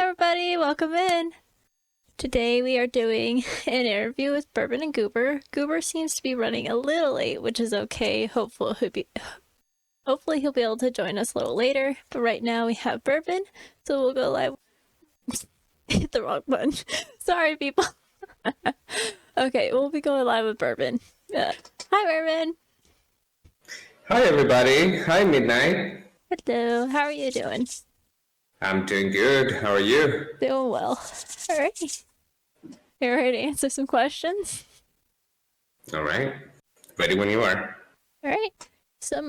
everybody, welcome in. Today we are doing an interview with Bourbon and Goober. Goober seems to be running a little late, which is okay. Hopefully he'll be able to join us a little later. But right now we have Bourbon, so we'll go live. Hit the wrong button. Sorry, people. Okay, we'll be going live with Bourbon. Hi, Bourbon. Hi, everybody. Hi, Midnight. Hello. How are you doing? I'm doing good. How are you? Doing well. All right. You ready to answer some questions? All right. Ready when you are. All right. So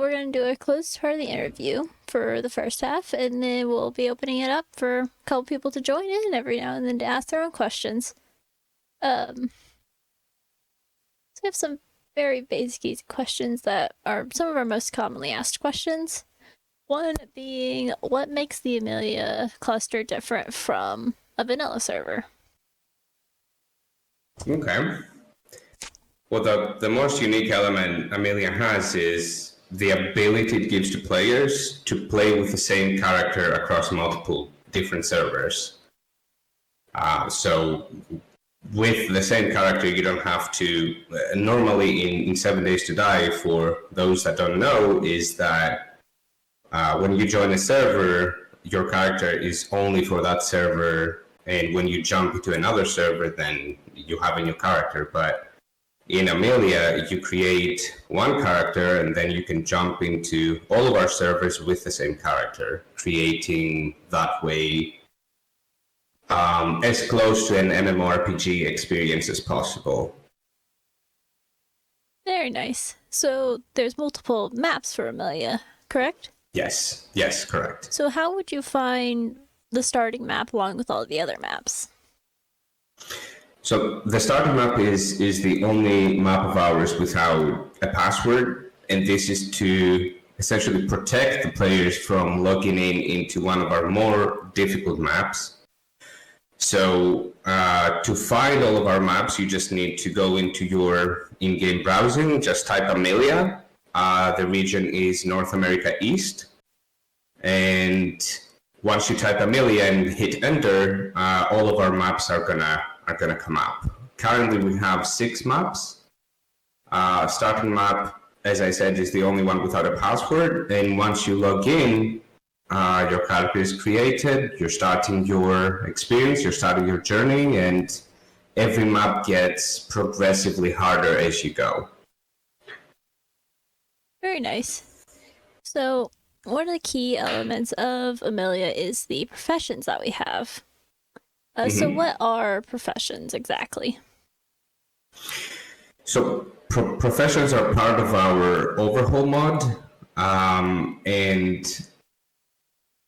we're going to do a closed part of the interview for the first half, and then we'll be opening it up for a couple people to join in every now and then to ask their own questions. So we have some very basic, easy questions that are some of our most commonly asked questions. One being, what makes the Amelia cluster different from a vanilla server? Okay. Well, the most unique element Amelia has is the ability it gives to players to play with the same character across multiple different servers. So with the same character, you don't have to... normally in 7 Days to Die, for those that don't know, is that when you join a server, your character is only for that server, and when you jump into another server, then you have a new character. But in Amelia, you create one character, and then you can jump into all of our servers with the same character, creating that way as close to an MMORPG experience as possible. Very nice. So there's multiple maps for Amelia, correct? Yes, correct. So how would you find the starting map along with all the other maps? So the starting map is the only map of ours without a password, and this is to essentially protect the players from logging into one of our more difficult maps. So to find all of our maps, you just need to go into your in-game browsing, just type Amelia. The region is North America East. And once you type Amelia and hit enter, all of our maps are gonna come up. Currently, we have 6 maps. Starting map, as I said, is the only one without a password. And once you log in, your character is created, you're starting your experience, you're starting your journey, and every map gets progressively harder as you go. Very nice. So one of the key elements of Amelia is the professions that we have. So what are professions exactly? So professions are part of our overhaul mod, and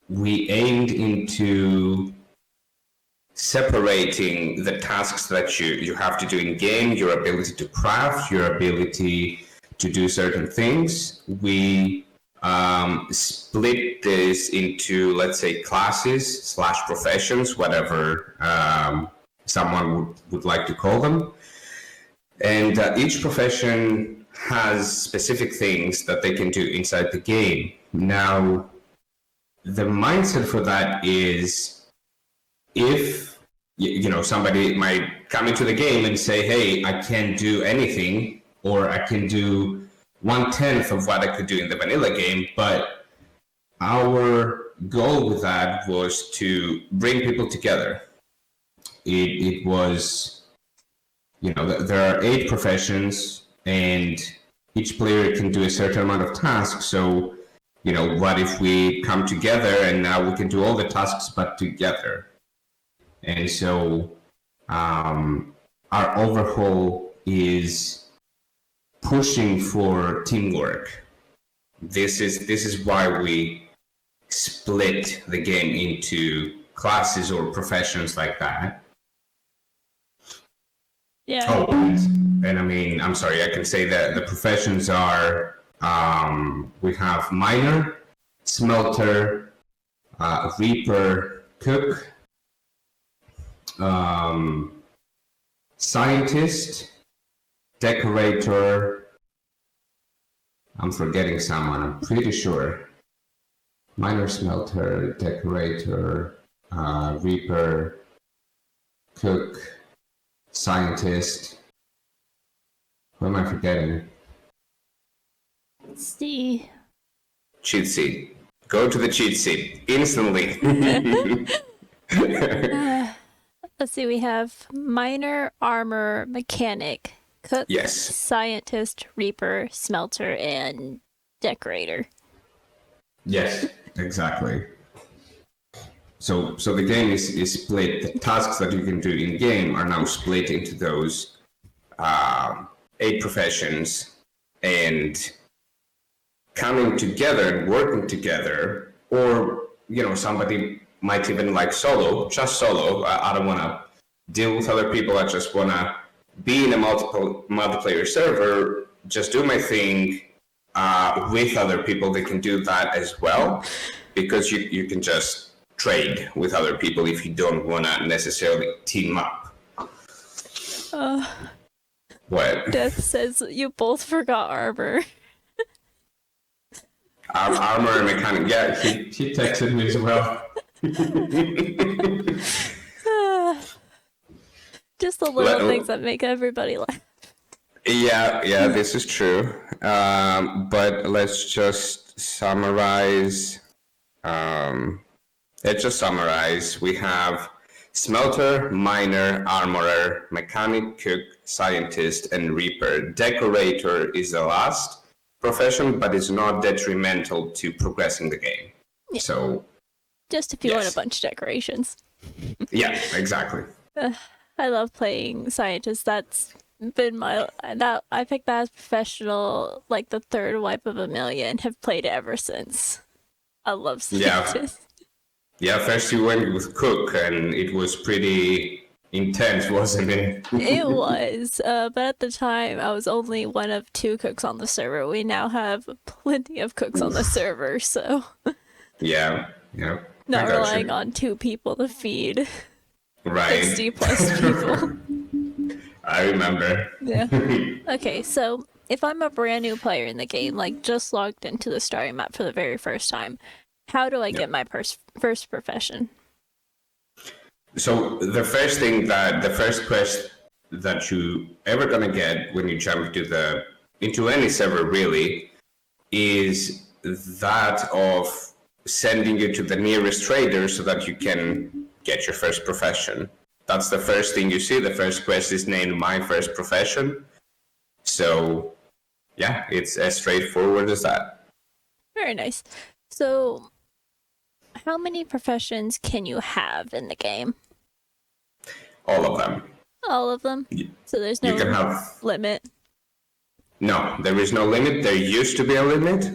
we aimed into separating the tasks that you have to do in game, your ability to craft, your ability to do certain things. We split this into, let's say, classes / professions, whatever someone would like to call them. And each profession has specific things that they can do inside the game. Now, the mindset for that is, if somebody might come into the game and say, hey, I can't do anything, or I can do 1/10 of what I could do in the vanilla game. But our goal with that was to bring people together. It was, there are 8 professions, and each player can do a certain amount of tasks. So, what if we come together and now we can do all the tasks but together? And so our overhaul is pushing for teamwork. This is why we split the game into classes or professions like that. Yeah. Oh, and I mean, I'm sorry, I can say that the professions are, we have miner, smelter, reaper, cook, scientist, decorator. I'm forgetting someone, I'm pretty sure. Miner, smelter, decorator, Reaper, Cook, Scientist. What am I forgetting? Let's see. Cheat sheet. Go to the cheat sheet instantly. Let's see. We have miner, armor, mechanic, cook, Yes. scientist, reaper, smelter, and decorator. Yes, exactly. So the game is split. The tasks that you can do in game are now split into those 8 professions, and coming together and working together, or somebody might even like just solo. I don't want to deal with other people. I just want to be in a multiplayer server, just do my thing with other people. They can do that as well, because you can just trade with other people if you don't want to necessarily team up. What? Death says you both forgot armor. Armor and mechanic. Yeah, he texted me as well. Just the little things that make everybody laugh. Yeah, this is true. But let's just summarize. We have smelter, miner, armorer, mechanic, cook, scientist, and reaper. Decorator is the last profession, but it's not detrimental to progressing the game. Yeah. So, just if you want a bunch of decorations. Yeah, exactly. I love playing scientist. That's been I picked that as professional like the 3rd wipe of Amelia and have played it ever since. I love scientist. Yeah, first you went with cook and it was pretty intense, wasn't it? It was, but at the time I was only one of 2 cooks on the server. We now have plenty of cooks on the server, so yeah. Not relying on 2 people to feed. Right. 60 plus people. I remember. Yeah. Okay, so if I'm a brand new player in the game, like just logged into the starting map for the very first time, how do I get my first profession? So the first quest that you ever gonna get when you jump into any server really is that of sending you to the nearest trader so that you can get your first profession. That's the first thing you see. The first quest is named My First Profession. So yeah, it's as straightforward as that. Very nice. So how many professions can you have in the game? All of them. All of them? So there's no limit? No, there is no limit. There used to be a limit.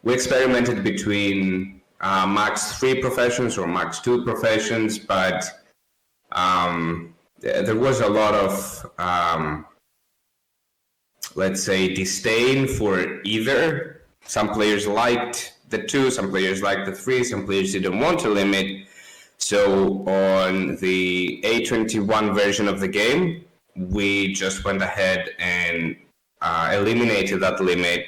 We experimented between max 3 professions or max 2 professions, but there was a lot of, let's say, disdain for either. Some players liked the 2, some players liked the 3, some players didn't want a limit. So on the A21 version of the game, we just went ahead and eliminated that limit,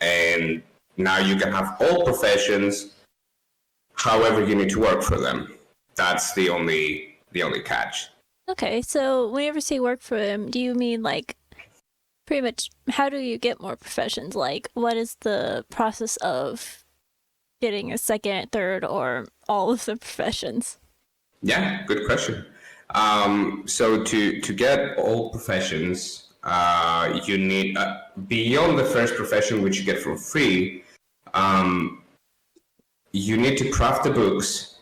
and now you can have all professions. However, you need to work for them. That's the only catch. Okay, so when you ever say work for them, do you mean like pretty much how do you get more professions? Like what is the process of getting a second, third, or all of the professions? Yeah, good question. So to get all professions, you need beyond the first profession, which you get for free. You need to craft the books.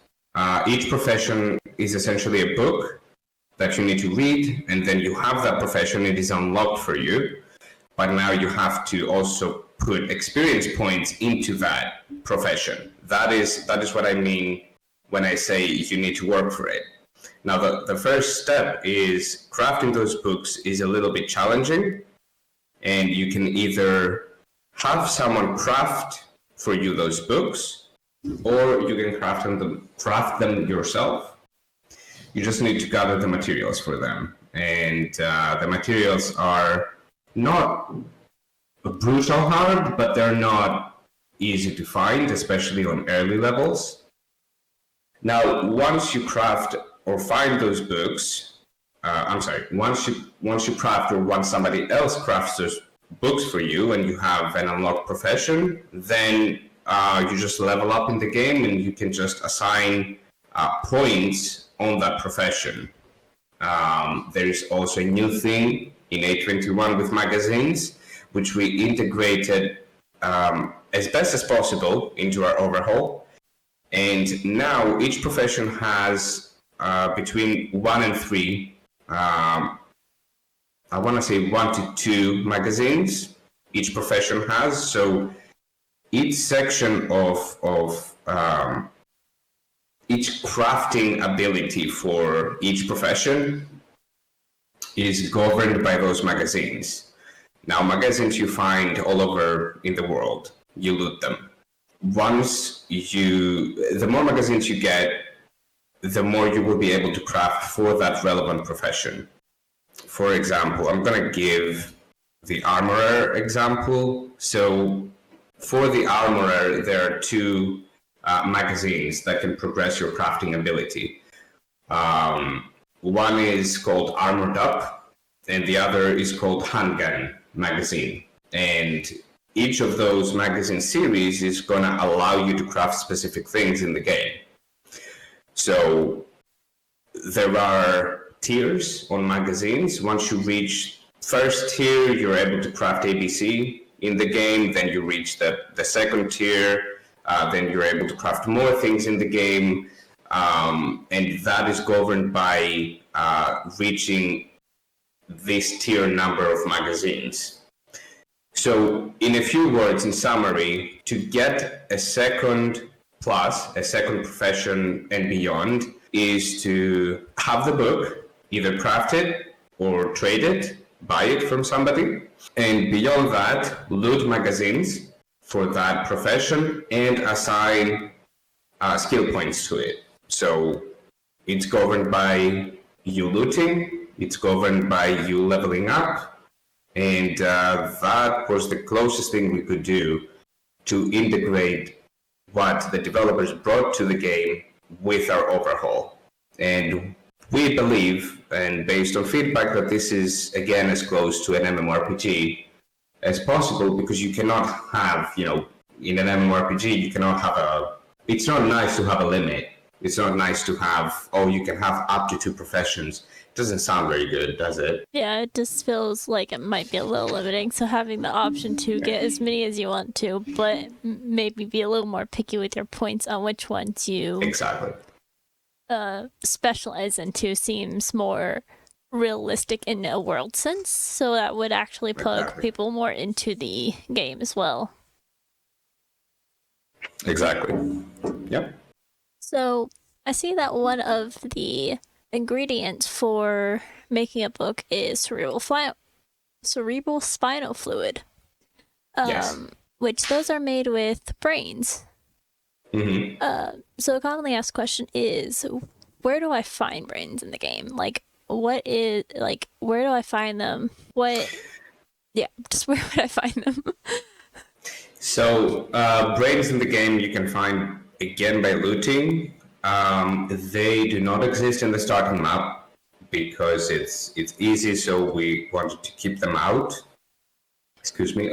Each profession is essentially a book that you need to read, and then you have that profession. It is unlocked for you, but now you have to also put experience points into that profession. That is what I mean when I say you need to work for it. Now, the first step is crafting those books is a little bit challenging, and you can either have someone craft for you those books, or you can craft them yourself. You just need to gather the materials for them, and the materials are not brutal hard, but they're not easy to find, especially on early levels. Now, once you craft or find those books, once you craft or once somebody else crafts those books for you and you have an unlocked profession, then you just level up in the game and you can just assign points on that profession. There is also a new thing in 821 with magazines, which we integrated as best as possible into our overhaul. And now each profession has between 1 and 3, I want to say 1 to 2 magazines each profession has. So each section of each crafting ability for each profession is governed by those magazines. Now, magazines you find all over in the world, you loot them. The more magazines you get, the more you will be able to craft for that relevant profession. For example, I'm going to give the armorer example. So for the armorer, there are 2 magazines that can progress your crafting ability. One is called Armored Up, and the other is called Handgun magazine. And each of those magazine series is going to allow you to craft specific things in the game. So there are tiers on magazines. Once you reach first tier, you're able to craft ABC in the game. Then you reach the second tier. Then you're able to craft more things in the game. And that is governed by reaching this tier number of magazines. So in a few words, in summary, to get a second profession and beyond is to have the book, either craft it or trade it, buy it from somebody. And beyond that, loot magazines for that profession and assign skill points to it. So it's governed by you looting, it's governed by you leveling up, and that was the closest thing we could do to integrate what the developers brought to the game with our overhaul. And we believe, and based on feedback, that this is, again, as close to an MMORPG as possible, because you cannot have, in an MMORPG, you cannot have it's not nice to have a limit. It's not nice to have, you can have up to 2 professions. It doesn't sound very good, does it? Yeah, it just feels like it might be a little limiting. So having the option to get as many as you want to, but maybe be a little more picky with your points on which ones you exactly specialize into seems more realistic in a world sense. So that would actually plug people more into the game as well. Exactly. Yep. So I see that one of the ingredients for making a book is cerebral spinal fluid. Yes. Which those are made with brains. Mm-hmm. So a commonly asked question is, where do I find brains in the game? Where do I find them? Just where would I find them? So brains in the game you can find again by looting. They do not exist in the starting map because it's easy, so we wanted to keep them out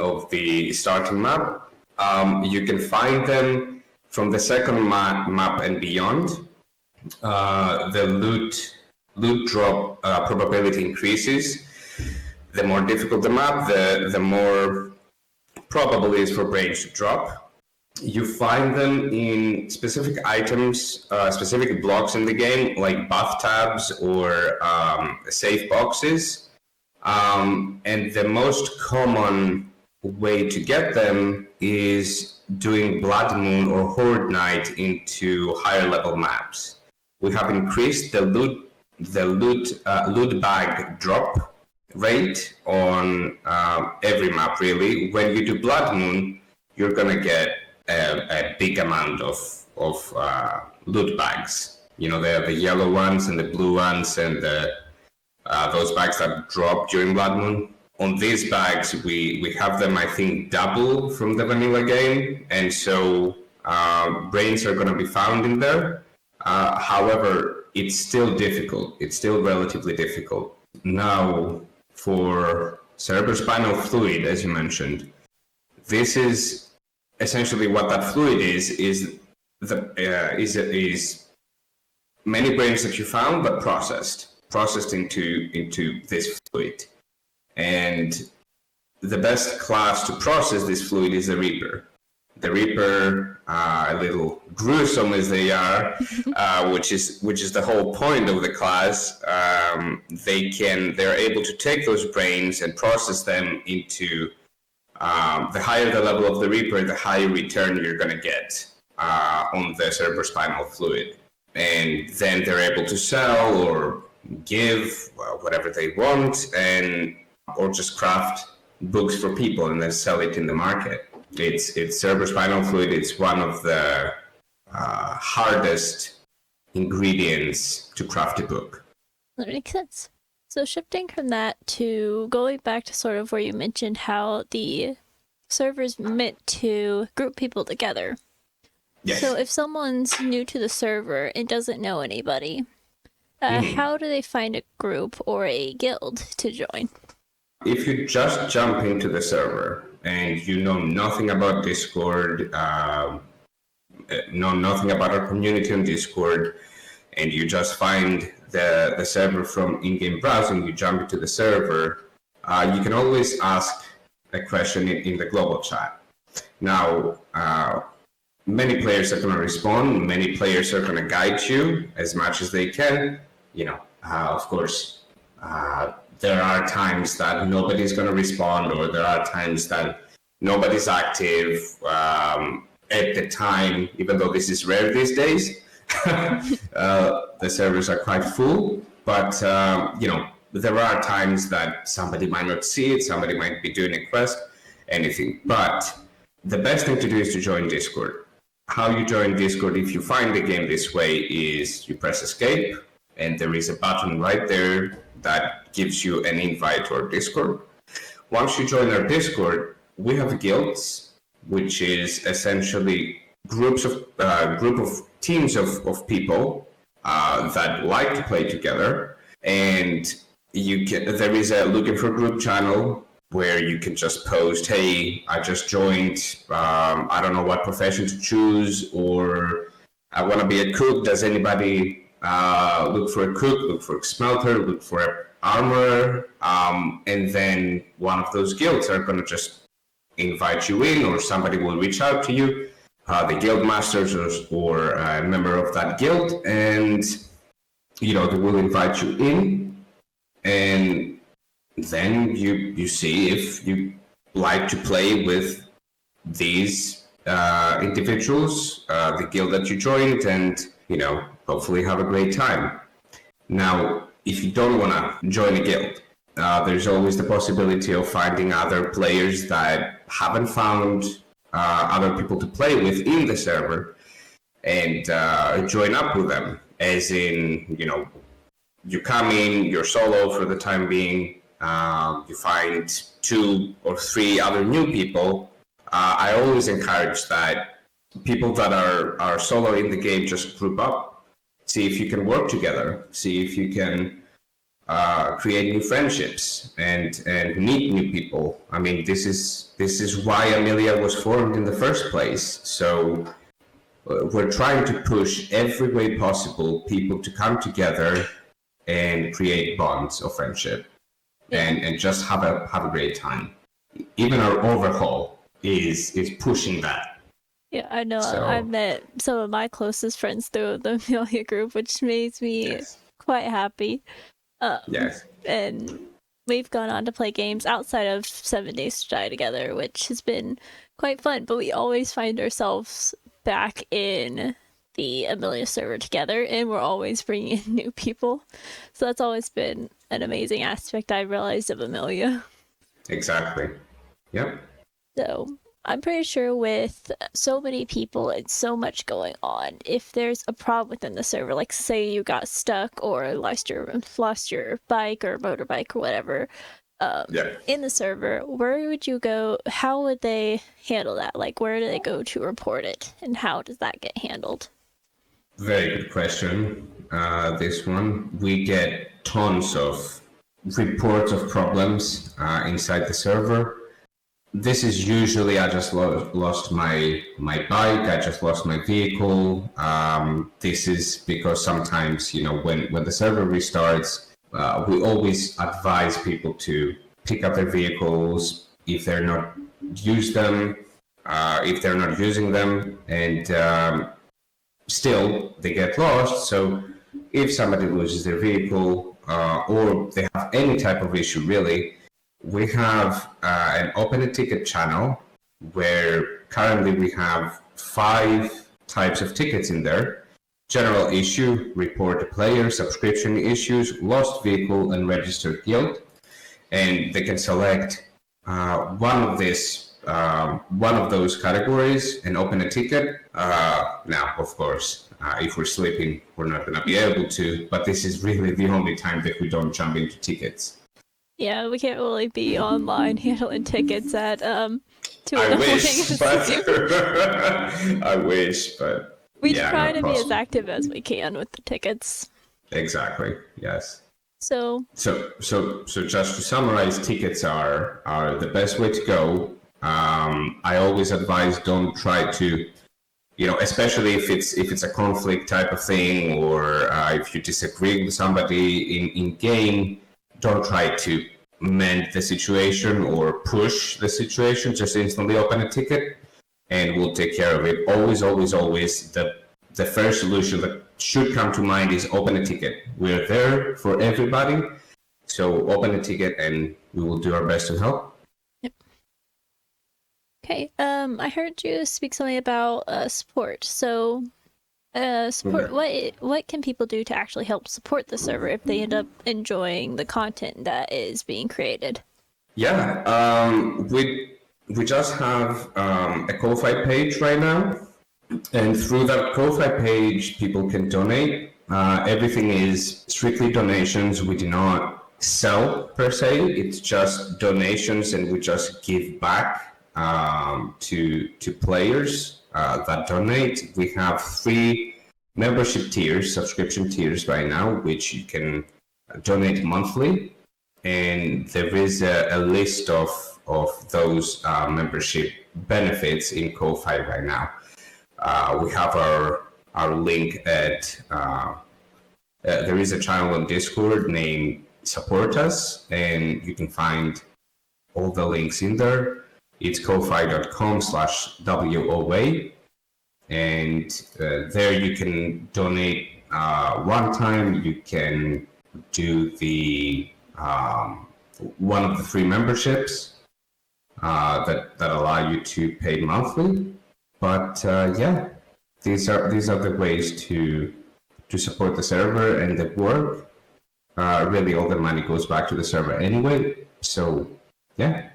of the starting map. You can find them from the second map and beyond. The loot drop probability increases. The more difficult the map, the more probable it is for brains to drop. You find them in specific items, specific blocks in the game, like bathtubs or safe boxes. And the most common way to get them is doing Blood Moon or Horde Night into higher level maps. We have increased the loot bag drop rate on every map, really. When you do Blood Moon, you're gonna get a big amount of loot bags. The yellow ones and the blue ones and those bags that drop during Blood Moon. On these bags, we have them, I think, double from the vanilla game, and so brains are going to be found in there. However, it's still difficult. It's still relatively difficult. Now, for cerebrospinal fluid, as you mentioned, this is essentially what that fluid is many brains that you found, but processed into this fluid. And the best class to process this fluid is the Reaper. The Reaper, a little gruesome as they are, which is the whole point of the class. They're able to take those brains and process them into the higher the level of the Reaper, the higher return you're going to get on the cerebrospinal fluid. And then they're able to sell or give whatever they want, or just craft books for people and then sell it in the market. It's cerebrospinal fluid. It's one of the hardest ingredients to craft a book. That makes sense. So shifting from that to going back to sort of where you mentioned how the server's meant to group people together. Yes. So if someone's new to the server and doesn't know anybody, how do they find a group or a guild to join? If you just jump into the server and you know nothing about Discord, know nothing about our community on Discord, and you just find the server from in-game browsing, you jump into the server, you can always ask a question in the global chat. Now, many players are going to respond. Many players are going to guide you as much as they can. Of course, there are times that nobody's going to respond, or there are times that nobody's active at the time, even though this is rare these days. The servers are quite full, but there are times that somebody might not see it, somebody might be doing a quest, anything. But the best thing to do is to join Discord. How you join Discord, if you find the game this way, is you press escape, and there is a button right there that gives you an invite to our Discord. Once you join our Discord, we have guilds, which is essentially group of teams of people that like to play together, and there is a looking for group channel where you can just post, hey, I just joined, I don't know what profession to choose, or I want to be a cook. Does anybody look for a cook, look for a smelter, look for an armorer? And then one of those guilds are going to just invite you in, or somebody will reach out to you, the guild masters or a member of that guild, and they will invite you in, and then you see if you like to play with these individuals, the guild that you joined, and hopefully have a great time. Now, if you don't want to join a guild, there's always the possibility of finding other players that haven't found other people to play with in the server, and join up with them. As in, you come in, you're solo for the time being, you find 2 or 3 other new people. I always encourage that people that are solo in the game just group up, see if you can work together, see if you can create new friendships and meet new people. I mean, this is why Amelia was formed in the first place. So we're trying to push every way possible people to come together and create bonds of friendship, and just have a great time. Even our overhaul is pushing that. Yeah, I know. So, I've met some of my closest friends through the Amelia group, which makes me quite happy. Yes. And we've gone on to play games outside of 7 Days to Die together, which has been quite fun, but we always find ourselves back in the Amelia server together, and we're always bringing in new people. So that's always been an amazing aspect I realized of Amelia. Exactly. Yep. So I'm pretty sure with so many people and so much going on, if there's a problem within the server, like say you got stuck or lost your bike or motorbike or whatever, in the server, where would you go? How would they handle that? Like, where do they go to report it, and how does that get handled? Very good question. This one. We get tons of reports of problems inside the server. This is usually I just lost my bike. I just lost my vehicle. This is because sometimes when the server restarts, we always advise people to pick up their vehicles if they're not use them, if they're not using them, and still they get lost. So if somebody loses their vehicle or they have any type of issue, really, we have an open a ticket channel where currently we have 5 types of tickets in there: general issue, report a player, subscription issues, lost vehicle, and registered guild. And they can select one of those categories and open a ticket. Now, of course, if we're sleeping, we're not going to be able to, but this is really the only time that we don't jump into tickets. Yeah, we can't really be online handling tickets at 2 in the I morning. wish, but I wish, but We yeah, try not to be as possible. active as we can with the tickets. Exactly. Yes. So So just to summarize, tickets are the best way to go. I always advise don't try to, especially if it's a conflict type of thing, or if you disagree with somebody in game, don't try to mend the situation or push the situation. Just instantly open a ticket, and we'll take care of it. Always, always, always. The first solution that should come to mind is open a ticket. We're there for everybody. So open a ticket and we will do our best to help. yep. Okay. I heard you speak something about support. So support. Okay. What can people do to actually help support the server if they end up enjoying the content that is being created? Yeah, we just have a Ko-Fi page right now, and through that Ko-Fi page, people can donate. Everything is strictly donations. We do not sell per se. It's just donations, and we just give back to players that donate. We have 3 membership tiers, subscription tiers right now, which you can donate monthly. And there is a list of those membership benefits in Ko-Fi right now. We have our link at there is a channel on Discord named Support Us, and you can find all the links in there. It's ko-fi.com/WOA, and there you can donate one time. You can do the one of the 3 memberships that allow you to pay monthly. But yeah, these are the ways to support the server and the work. Really, all the money goes back to the server anyway. So yeah.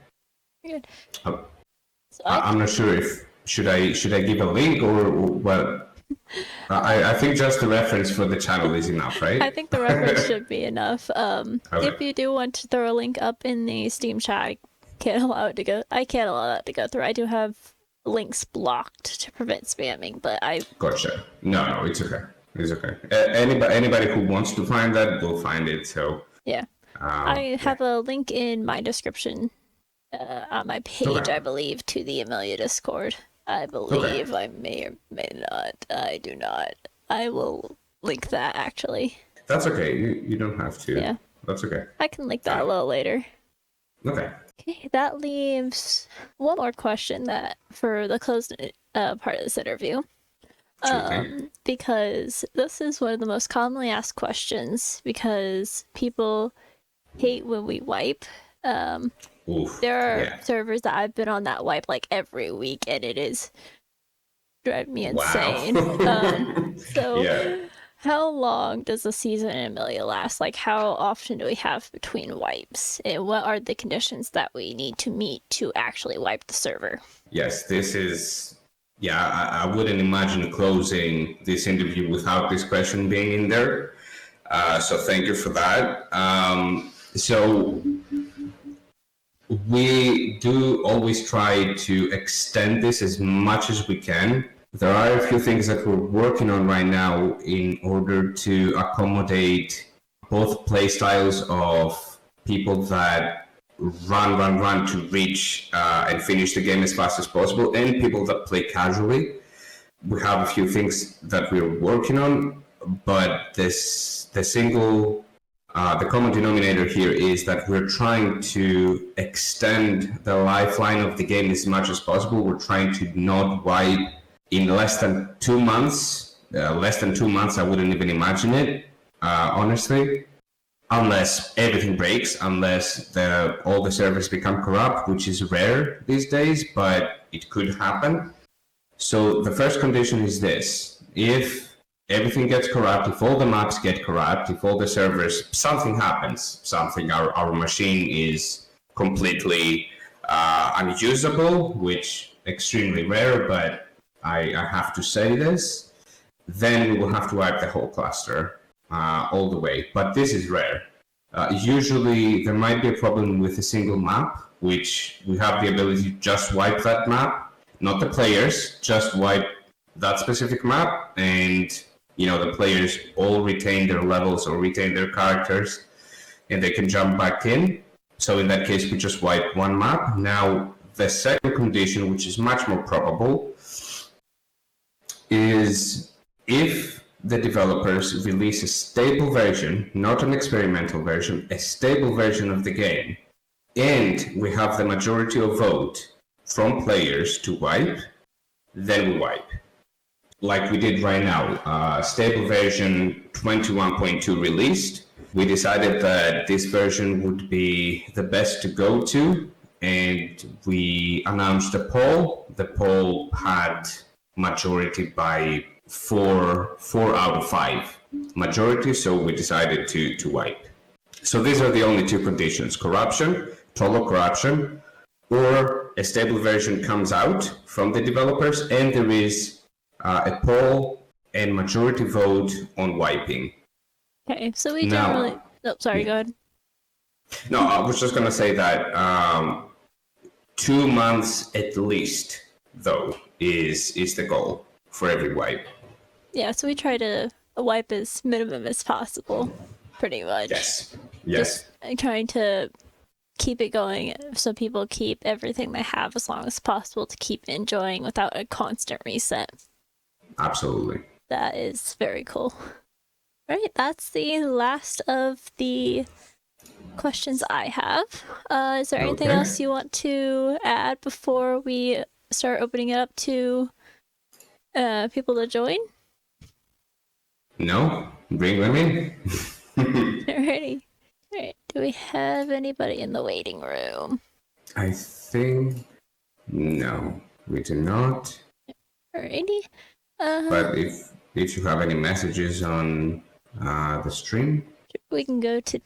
Good. Uh, So I'm not sure if should I give a link or what. I think just the reference for the channel is enough, right? I think the reference should be enough. Okay. If you do want to throw a link up in the Steam chat, I can't allow that to go through. I do have links blocked to prevent spamming, but Gotcha. No, it's okay. It's okay. Anybody who wants to find that will find it. So yeah. I have a link in my description on my page, Okay. I believe, to the Amelia Discord. I believe I may or may not. I do not. I will link that actually. That's okay. You don't have to. Yeah. That's okay. I can link that a little later. Okay. Okay, that leaves one more question that for the closed part of this interview. Sure thing. Because this is one of the most commonly asked questions because people hate when we wipe. Oof. There are Yeah. servers that I've been on that wipe like every week, and it is driving me insane. Wow. So, Yeah. how long does the season in Amelia last? Like, how often do we have between wipes? And what are the conditions that we need to meet to actually wipe the server? Yes, this is. Yeah, I wouldn't imagine closing this interview without this question being in there. So thank you for that. So we do always try to extend this as much as we can. There are a few things that we're working on right now in order to accommodate both play styles of people that run to reach and finish the game as fast as possible, and people that play casually. We have a few things that we're working on, but the common denominator here is that we're trying to extend the lifeline of the game as much as possible. We're trying to not wipe in less than 2 months. Less than 2 months, I wouldn't even imagine it, honestly, unless everything breaks, unless all the servers become corrupt, which is rare these days, but it could happen. So the first condition is this: if everything gets corrupt, if all the maps get corrupt, if all the servers, something happens, our machine is completely unusable, which extremely rare, but I have to say this, then we will have to wipe the whole cluster all the way. But this is rare. Usually there might be a problem with a single map, which we have the ability to just wipe that map, not the players, just wipe that specific map, and the players all retain their levels or retain their characters, and they can jump back in. So in that case, we just wipe one map. Now, the second condition, which is much more probable, is if the developers release a stable version, not an experimental version, a stable version of the game, and we have the majority of vote from players to wipe, then we wipe. Like we did right now, stable version 21.2 released. We decided that this version would be the best to go to, and we announced a poll. The poll had majority by 4 out of 5 majority, so we decided to wipe. So these are the only two conditions: corruption, total corruption, or a stable version comes out from the developers and there is a poll and majority vote on wiping. Okay, so we didn't really... Oh, sorry, go ahead. No, I was just going to say that 2 months at least, though, is the goal for every wipe. Yeah, so we try to wipe as minimum as possible, pretty much. Yes. Just trying to keep it going so people keep everything they have as long as possible to keep enjoying without a constant reset. Absolutely. That is very cool. All right, that's the last of the questions I have. Is there anything else you want to add before we start opening it up to people to join? No, bring them in. Alrighty. All right, do we have anybody in the waiting room? I think no, we do not. Alrighty. But if you have any messages on the stream, we can go to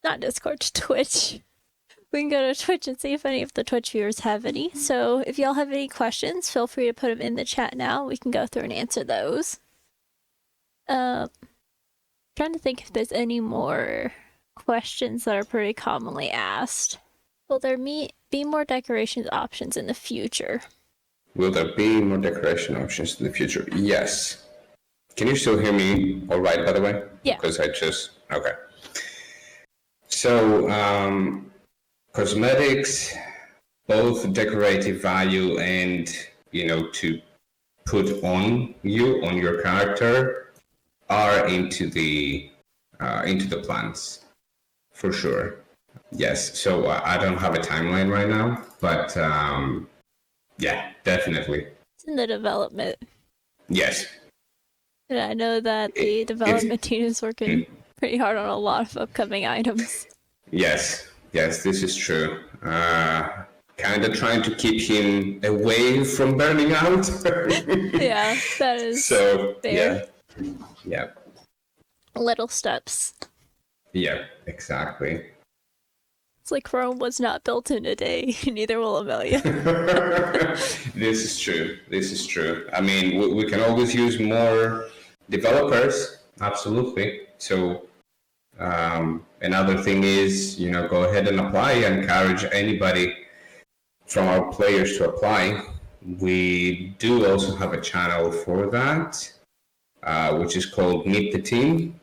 not Discord, to Twitch. We can go to Twitch and see if any of the Twitch viewers have any. So if y'all have any questions, feel free to put them in the chat now. We can go through and answer those. Trying to think if there's any more questions that are pretty commonly asked. Will there be more decorations options in the future? Will there be more decoration options in the future? Yes. Can you still hear me all right, by the way? Yeah. Because okay. So, cosmetics, both decorative value and, to put on your character, are into the plans, for sure. Yes. So I don't have a timeline right now, but yeah, definitely. It's in the development. Yes. And I know that the development team is working pretty hard on a lot of upcoming items. Yes, this is true. Kind of trying to keep him away from burning out. Yeah, that is so fair. Yeah. Little steps. Yeah, exactly. It's like Rome was not built in a day, neither will Amelia. This is true. I mean, we can always use more developers, absolutely. So another thing is, go ahead and apply. I encourage anybody from our players to apply. We do also have a channel for that, which is called Meet the Team.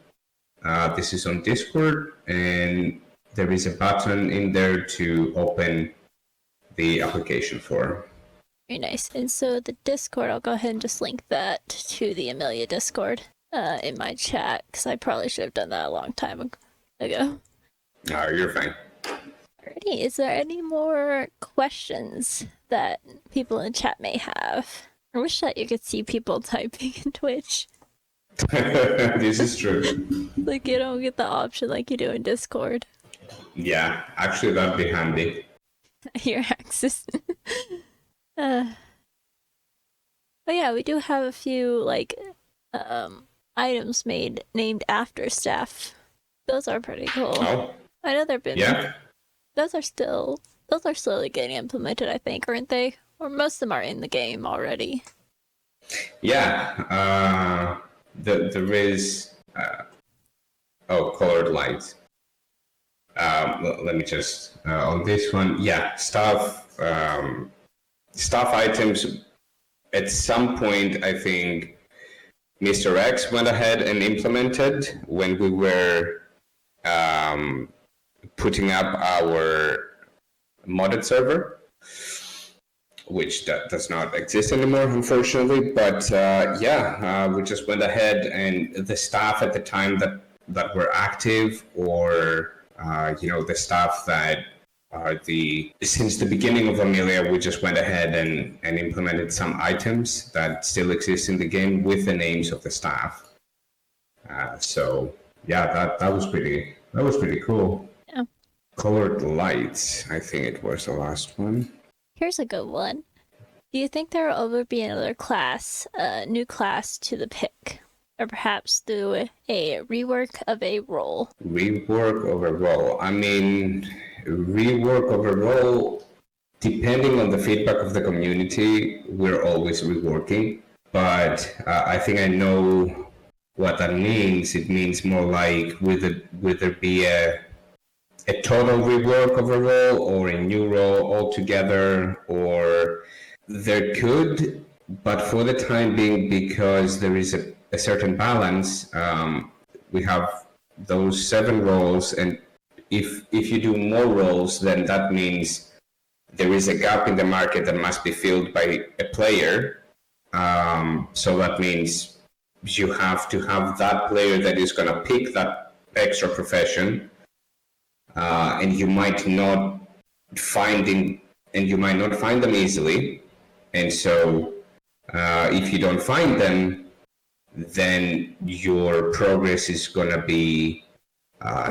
This is on Discord, and there is a button in there to open the application for. Very nice. And so the Discord, I'll go ahead and just link that to the Amelia Discord in my chat, because I probably should have done that a long time ago. Oh, you're fine. Alrighty, is there any more questions that people in chat may have? I wish that you could see people typing in Twitch. This is true. Like, you don't get the option like you do in Discord. Yeah, actually, that'd be handy. Your access. But yeah, we do have a few like items named after staff. Those are pretty cool. Oh, I know they've been. yeah. Those are slowly getting implemented, I think, aren't they? Or most of them are in the game already. Yeah. There is. Colored lights. Let me just on this one. Yeah, staff items. At some point, I think Mr. X went ahead and implemented when we were putting up our modded server, which does not exist anymore, unfortunately. But we just went ahead, and the staff at the time that were active, or the staff that are since the beginning of Amelia, we just went ahead and implemented some items that still exist in the game with the names of the staff. So yeah, that was pretty cool. Yeah. Colored lights, I think it was the last one. Here's a good one. Do you think there will ever be another class, new class to the pick? Or perhaps do a rework of a role? Rework of a role. I mean, rework of a role, depending on the feedback of the community, we're always reworking. But I think I know what that means. It means more like, would there be a total rework of a role, or a new role altogether, or there could, but for the time being, because there is a certain balance, we have those 7 roles, and if you do more roles, then that means there is a gap in the market that must be filled by a player. So that means you have to have that player that is going to pick that extra profession, and you might not find them easily. And so if you don't find them, then your progress is going to be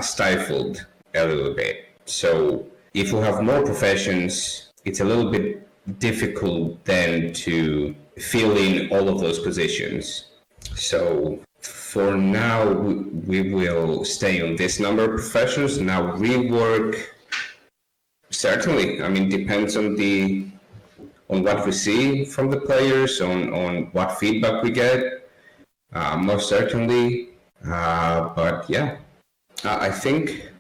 stifled a little bit. So if you have more professions, it's a little bit difficult then to fill in all of those positions. So for now, we will stay on this number of professions. Now, rework, certainly, I mean, depends on what we see from the players, on what feedback we get. Most certainly, but yeah, I think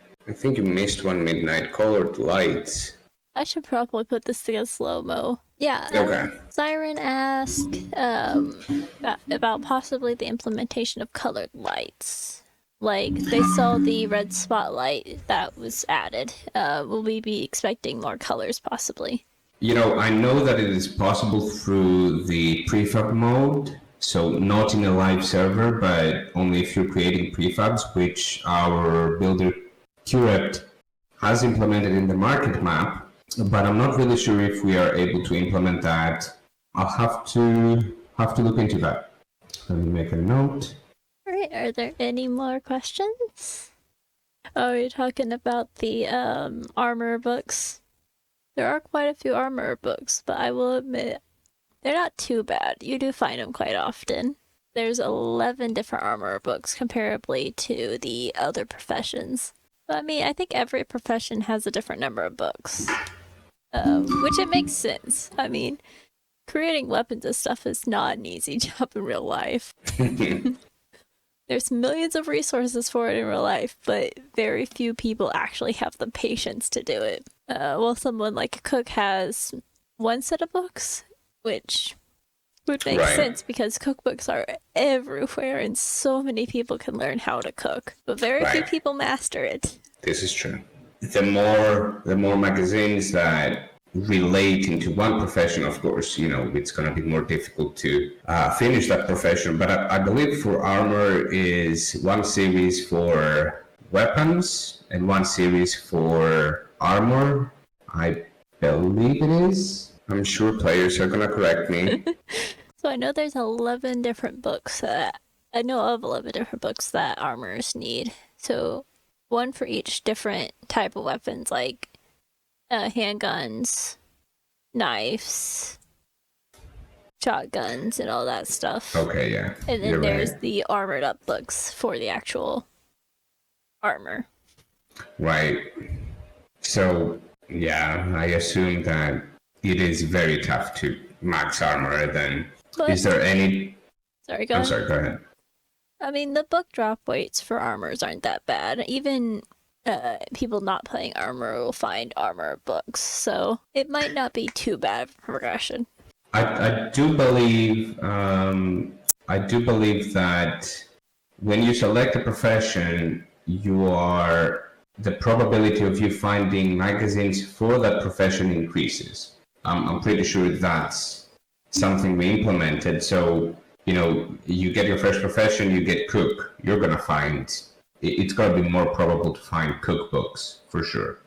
you missed one, Midnight Colored Lights. I should probably put this in slow-mo. Yeah. Okay. Siren asked about possibly the implementation of colored lights. Like, they saw the red spotlight that was added. Will we be expecting more colors, possibly? I know that it is possible through the prefab mode. So not in a live server, but only if you're creating prefabs, which our builder Curate has implemented in the market map. But I'm not really sure if we are able to implement that. I'll have to look into that. Let me make a note. All right, are there any more questions? Oh, you're talking about the armor books. There are quite a few armor books, but I will admit, they're not too bad. You do find them quite often. There's 11 different armor books comparably to the other professions. But I mean, I think every profession has a different number of books. Which it makes sense. I mean, creating weapons and stuff is not an easy job in real life. There's millions of resources for it in real life, but very few people actually have the patience to do it. Well, someone like a cook has one set of books, which would make Right. sense because cookbooks are everywhere and so many people can learn how to cook, but very few Right. people master it. This is true. The more magazines that relate into one profession, of course, it's going to be more difficult to finish that profession. But I believe for armor is one series for weapons and one series for armor. I believe it is. I'm sure players are going to correct me. So I know there's 11 different books that I know of 11 different books that armors need. So one for each different type of weapons, like handguns, knives, shotguns, and all that stuff. Okay, yeah. And then You're there's right. the armored up books for the actual armor. Right. So, yeah, I assume that it is very tough to max armor. Then, But is there any? sorry, go I'm ahead. sorry. Go ahead. I mean, the book drop weights for armors aren't that bad. Even people not playing armor will find armor books, so it might not be too bad of a progression. I do believe that when you select a profession, the probability of you finding magazines for that profession increases. I'm pretty sure that's something we implemented. So you get your first profession, you get cook. You're gonna find it's gonna be more probable to find cookbooks for sure.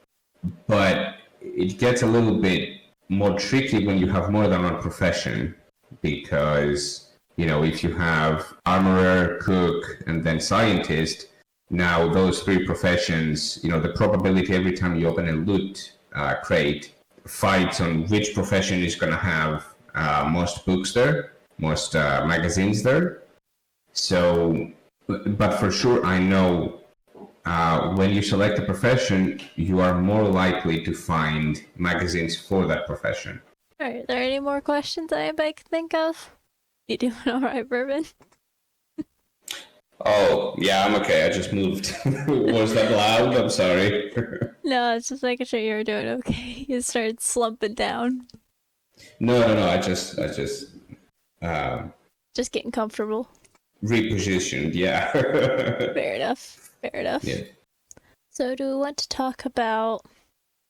But it gets a little bit more tricky when you have more than one profession because if you have armorer, cook, and then scientist, now those three professions, the probability every time you open a loot crate fights on which profession is going to have most books there, most magazines there. So, but for sure, I know when you select a profession, you are more likely to find magazines for that profession. Are there any more questions that anybody can think of? You doing all right, Bourbon? Oh, yeah, I'm okay. I just moved. Was that loud? I'm sorry. No, it's just making sure you're doing okay. You started slumping down. No. I just Just getting comfortable. repositioned. Yeah. Fair enough. Fair enough. Yeah. So, do we want to talk about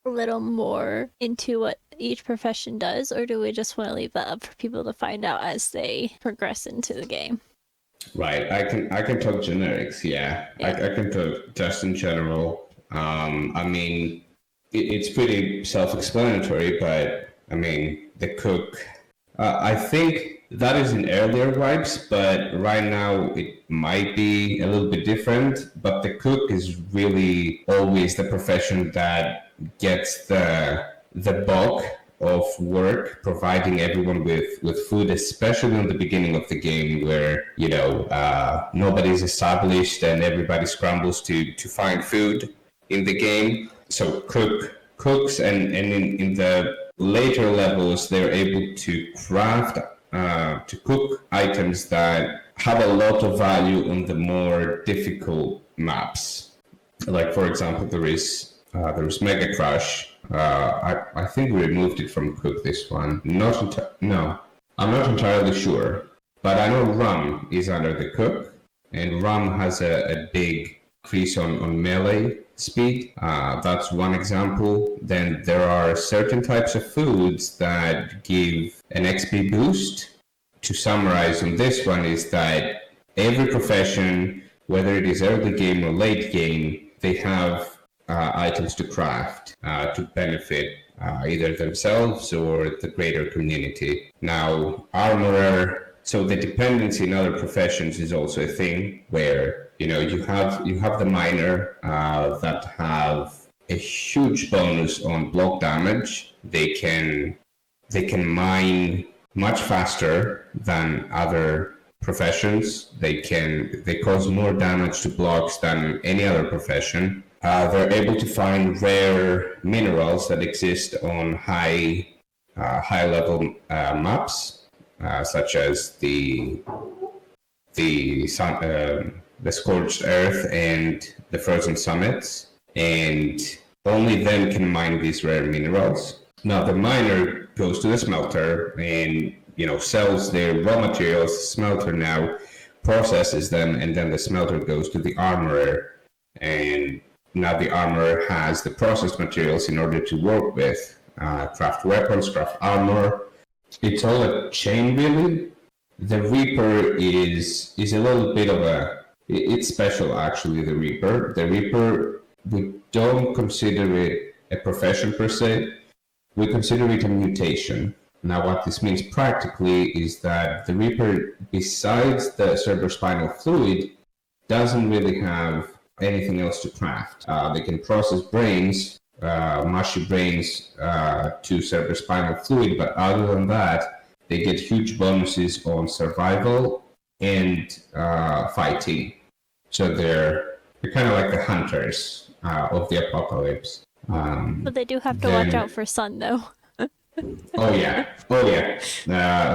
a little more into what each profession does, or do we just want to leave that up for people to find out as they progress into the game? Right. I can talk generics. Yeah. Yeah. I can talk just in general. I mean, it's pretty self-explanatory, but I mean, the cook. I think that is in earlier wipes, but right now it might be a little bit different. But the cook is really always the profession that gets the bulk of work, providing everyone with food, especially in the beginning of the game, where nobody's established and everybody scrambles to find food in the game. So cooks, and in the later levels, they're able to craft to cook items that have a lot of value on the more difficult maps. Like, for example, there's Mega Crush. I think we removed it from Cook, this one. No, I'm not entirely sure, but I know Rum is under the Cook, and Rum has a big increase on melee speed. That's one example. Then there are certain types of foods that give an XP boost. To summarize on this one is that every profession, whether it is early game or late game, they have items to craft to benefit either themselves or the greater community. Now, armorer, so the dependency in other professions is also a thing where you have the miner that have a huge bonus on block damage. They can mine much faster than other professions. They cause more damage to blocks than any other profession. They're able to find rare minerals that exist on high level maps, such as the scorched earth and the frozen summits, and only then can mine these rare minerals. Now, the miner goes to the smelter and sells their raw materials. The smelter now processes them, and then the smelter goes to the armorer, and now the armorer has the processed materials in order to work with, craft weapons, craft armor. It's all a chain, really. The Reaper is a little bit of it's special, actually. The Reaper, we don't consider it a profession per se. We consider it a mutation. Now, what this means practically is that the Reaper, besides the cerebrospinal fluid, doesn't really have anything else to craft. They can process brains, mushy brains, to cerebrospinal fluid, but other than that, they get huge bonuses on survival and fighting. So they're kind of like the hunters of the apocalypse. But they do have to watch out for sun, though. Oh yeah.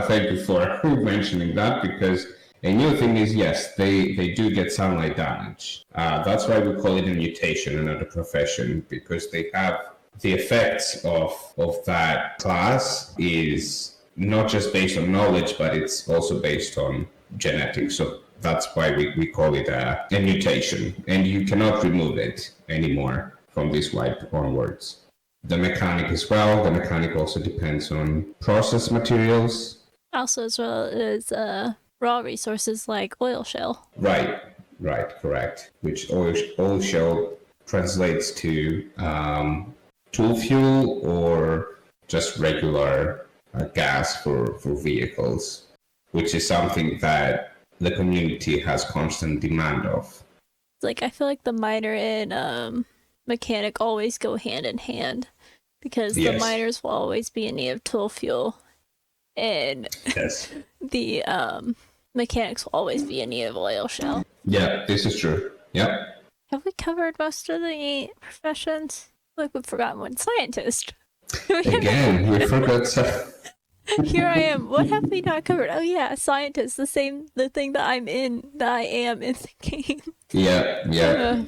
Thank you for mentioning that, because a new thing is, yes, they do get sunlight damage. That's why we call it a mutation and not a profession, because they have the effects of that class is not just based on knowledge, but it's also based on genetics. So that's why we call it a mutation, and you cannot remove it anymore from this wipe onwards. The mechanic as well. The mechanic also depends on processed materials. Also, as well as raw resources like oil shell. Right, correct. Which oil shell translates to tool fuel or just regular gas for vehicles, which is something that the community has constant demand of. Like, I feel like the miner and mechanic always go hand in hand, because the miners will always be in need of tool fuel, and the mechanics will always be in need of oil shell. Yeah, this is true. Yep. Have we covered most of the professions? Like, we've forgotten one. Scientist. Again, we forgot some. Here I am. What have we not covered? Oh yeah, scientist. The thing that I am in the game. Yeah.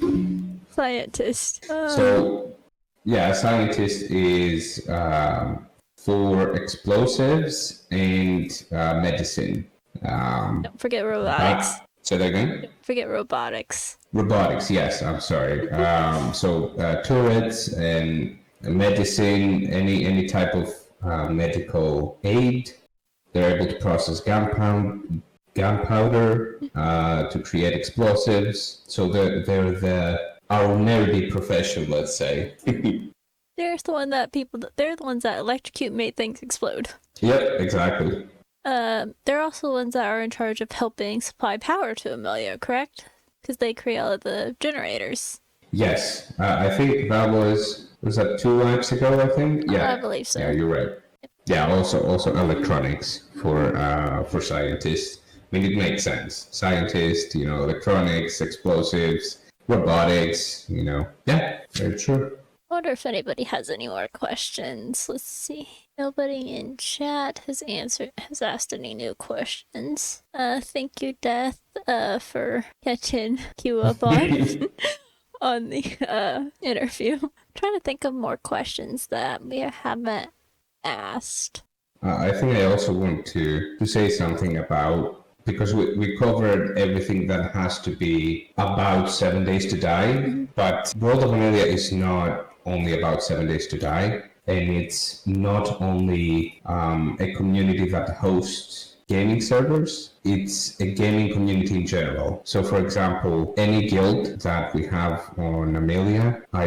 Scientist. So, yeah, scientist is for explosives and medicine. Don't forget robotics. Say that again? Don't forget robotics. Robotics, yes, I'm sorry. So turrets and medicine, any type of medical aid. They're able to process gunpowder to create explosives. So they're our nerdy profession, let's say. They're the ones that electrocute, make things explode. Yep, exactly. They're also the ones that are in charge of helping supply power to Amelia, correct? Because they create all of the generators. Yes, I think that was that 2 weeks ago, I think? Yeah, I believe so. Yeah, you're right. Yeah, also electronics for scientists. I mean, it makes sense. Scientists, electronics, explosives, robotics, Yeah, very true. I wonder if anybody has any more questions. Let's see. Nobody in chat has asked any new questions. Thank you, Death, for catching Q up on on the interview. I'm trying to think of more questions that we haven't asked. I think I also want to say something about, because we covered everything that has to be about 7 Days to Die, but World of Amelia is not only about 7 Days to Die, and it's not only a community that hosts gaming servers, it's a gaming community in general. So for example, any guild that we have on Amelia, I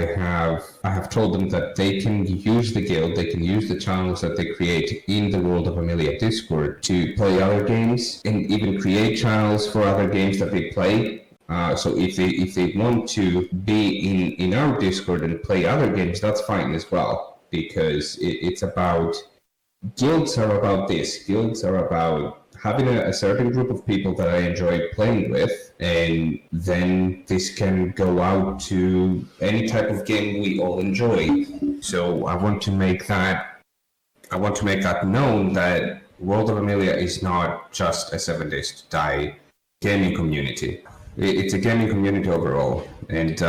have told them that they can use the guild, they can use the channels that they create in the World of Amelia Discord to play other games, and even create channels for other games that they play. So if they want to be in our Discord and play other games, that's fine as well, because it's about, guilds are about this. Guilds are about having a certain group of people that I enjoy playing with, and then this can go out to any type of game we all enjoy. So I want to make that known, that World of Amelia is not just a 7 Days to Die gaming community. It's a gaming community overall, and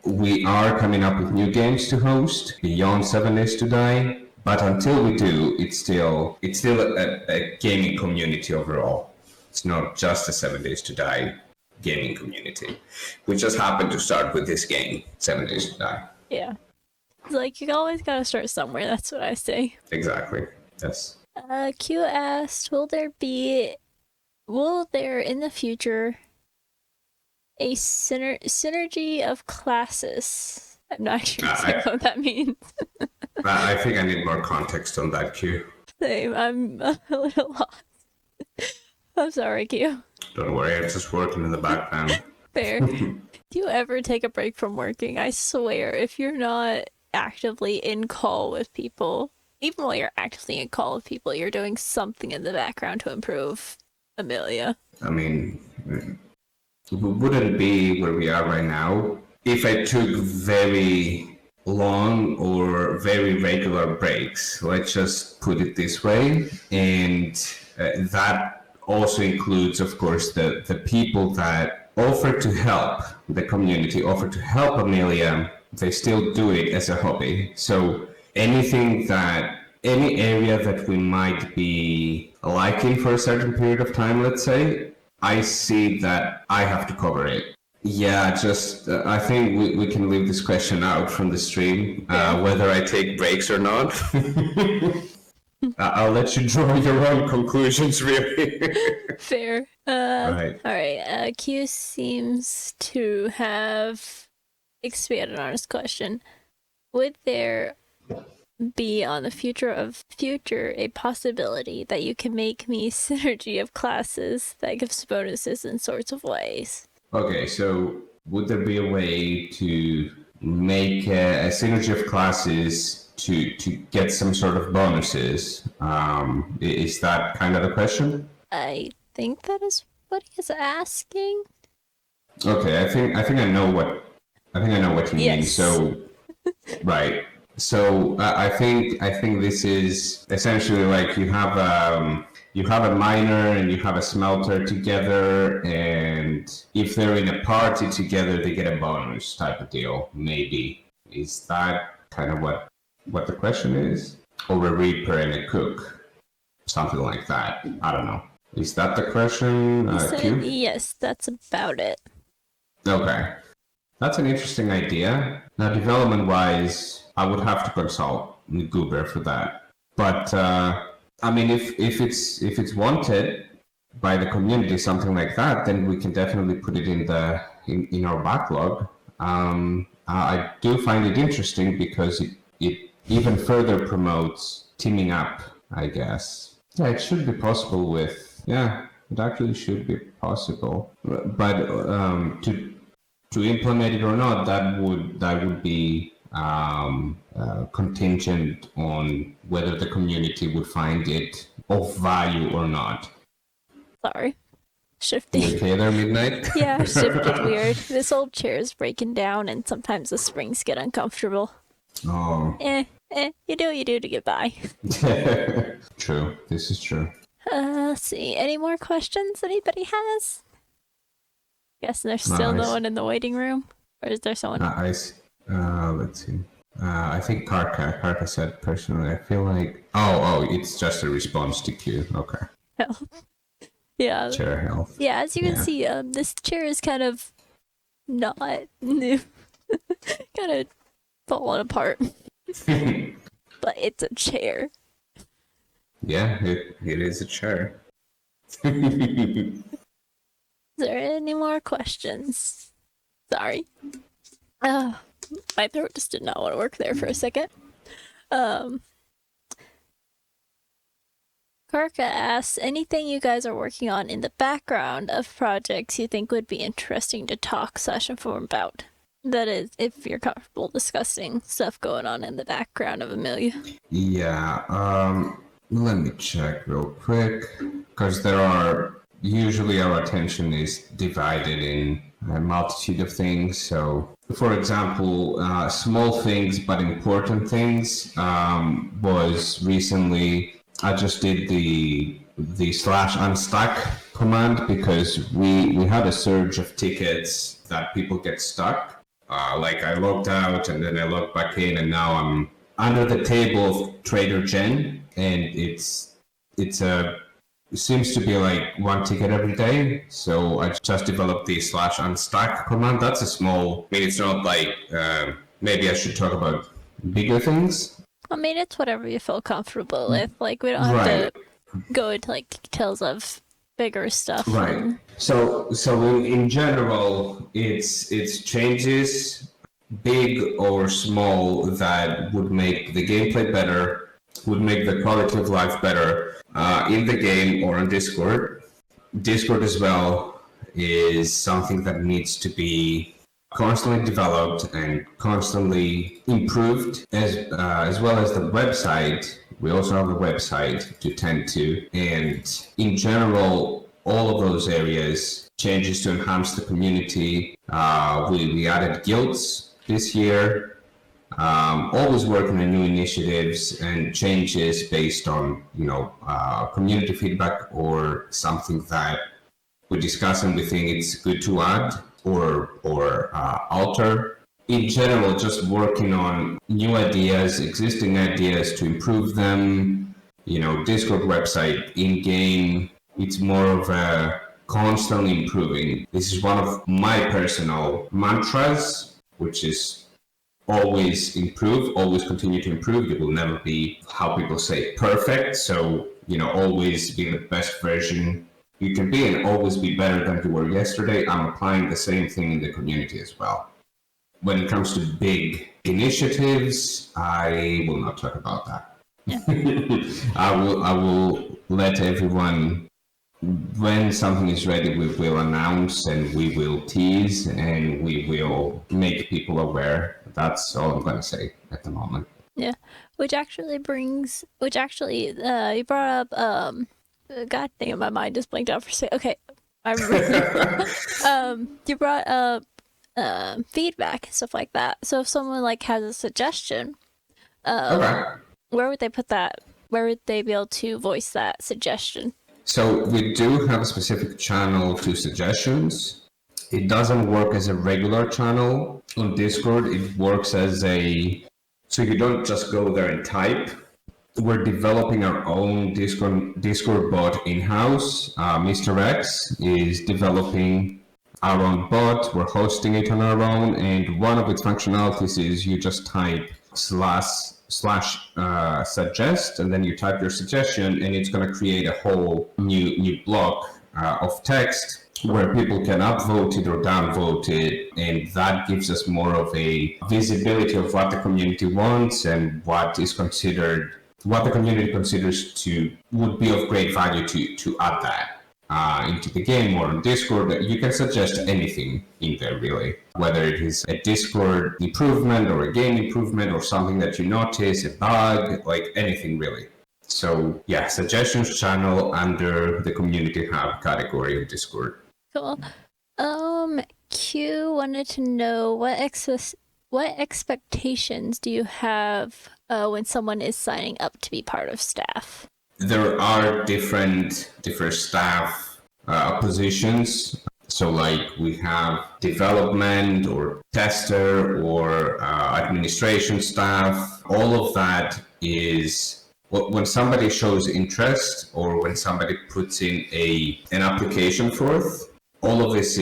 we are coming up with new games to host beyond 7 Days to Die. But until we do, it's still a gaming community overall. It's not just a 7 Days to Die gaming community. We just happened to start with this game, 7 Days to Die. Yeah. It's like, you always gotta start somewhere, that's what I say. Exactly. Yes. Q asked, will there in the future a synergy of classes? I'm not sure what that means. I think I need more context on that, Q. Same, I'm a little lost. I'm sorry, Q. Don't worry, I'm just working in the background. Fair. Do you ever take a break from working? I swear, if you're not actively in call with people, even while you're actively in call with people, you're doing something in the background to improve Amelia. I mean, we wouldn't be where we are right now if I took very long or very regular breaks. Let's just put it this way. And that also includes, of course, the people that offer to help the community, offer to help Amelia. They still do it as a hobby. So any area that we might be liking for a certain period of time, let's say, I see that I have to cover it. Yeah, just I think we can leave this question out from the stream, whether I take breaks or not. I'll let you draw your own conclusions, really. Fair. Right. All right. Q seems to have expanded on his question. Would there be on the future a possibility that you can make me synergy of classes that gives bonuses in sorts of ways? Okay, so would there be a way to make a synergy of classes to get some sort of bonuses? Is that kind of the question? I think that is what he's asking. Okay, I think I know what you mean. So, right. So I think this is essentially like you have a miner and you have a smelter together, and if they're in a party together, they get a bonus type of deal. Maybe is that kind of what the question is, or a reaper and a cook, something like that. I don't know. Is that the question? Yes, that's about it. Okay. That's an interesting idea. Now, development-wise, I would have to consult Goober for that. But I mean, if it's wanted by the community, something like that, then we can definitely put it in our backlog. I do find it interesting because it even further promotes teaming up, I guess. Yeah, it should be possible with. Yeah, it actually should be possible. But to implement it or not, that would be contingent on whether the community would find it of value or not. Sorry. Shifting. You okay there, Midnight? Yeah, shifted weird. This old chair is breaking down and sometimes the springs get uncomfortable. Oh. You do what you do to get by. True. This is true. Let's see. Any more questions anybody has? Guessing there's still no one in the waiting room? Or is there someone? Let's see. I think Karka said personally, I feel like... Oh, it's just a response to Q. Okay. Health. Yeah. Chair health. Yeah, as you can see, this chair is kind of not new. Kind of falling apart. But it's a chair. Yeah, it is a chair. Is there any more questions? Sorry. My throat just did not want to work there for a second. Karka asks, anything you guys are working on in the background of projects you think would be interesting to talk/inform about? That is, if you're comfortable discussing stuff going on in the background of Amelia. Yeah, let me check real quick, because usually our attention is divided in a multitude of things. So, for example, small things but important things was recently I just did the /unstuck command because we had a surge of tickets that people get stuck. Like I logged out and then I logged back in, and now under the table of Trader Jen, and it's it seems to be like one ticket every day. So I just developed the /unstack command. That's a small. I mean, it's not like maybe I should talk about bigger things. I mean, it's whatever you feel comfortable with. Like, we don't have to go into like details of bigger stuff. Right. So in general, it's changes, big or small, that would make the gameplay better, would make the quality of life better in the game or on Discord. Discord as well is something that needs to be constantly developed and constantly improved, as well as the website. We also have a website to tend to, and in general, all of those areas, changes to enhance the community. We added guilds this year, always working on new initiatives and changes based on, community feedback or something that we discuss and we think it's good to add or alter. In general, just working on new ideas, existing ideas to improve them. Discord website, in-game, it's more of a constantly improving. This is one of my personal mantras, which is always improve, always continue to improve. It will never be, how people say, perfect. So, always be the best version you can be and always be better than you were yesterday. I'm applying the same thing in the community as well. When it comes to big initiatives, I will not talk about that. Yeah. I will let everyone, when something is ready, we will announce and we will tease and we will make people aware. That's all I'm going to say at the moment. Yeah, which actually you brought up God dang it, my mind just blinked out for a second. Okay, I remember. You brought up feedback and stuff like that. So if someone like has a suggestion, Okay. where would they put that? Where would they be able to voice that suggestion? So we do have a specific channel to suggestions. It doesn't work as a regular channel on Discord. It works as so you don't just go there and type. We're developing our own Discord bot in-house. Mr. X is developing our own bot. We're hosting it on our own, and one of its functionalities is you just type / suggest, and then you type your suggestion, and it's going to create a whole new block of text where people can upvote it or downvote it, and that gives us more of a visibility of what the community wants and what the community considers would be of great value to add that into the game or on Discord. You can suggest anything in there, really, whether it is a Discord improvement or a game improvement or something that you notice, a bug, like anything really. So yeah, suggestions channel under the community hub category of Discord. Cool. Q wanted to know what expectations do you have when someone is signing up to be part of staff? There are different staff positions. So like we have development or tester or administration staff. All of that is when somebody shows interest or when somebody puts in an application forth, all of this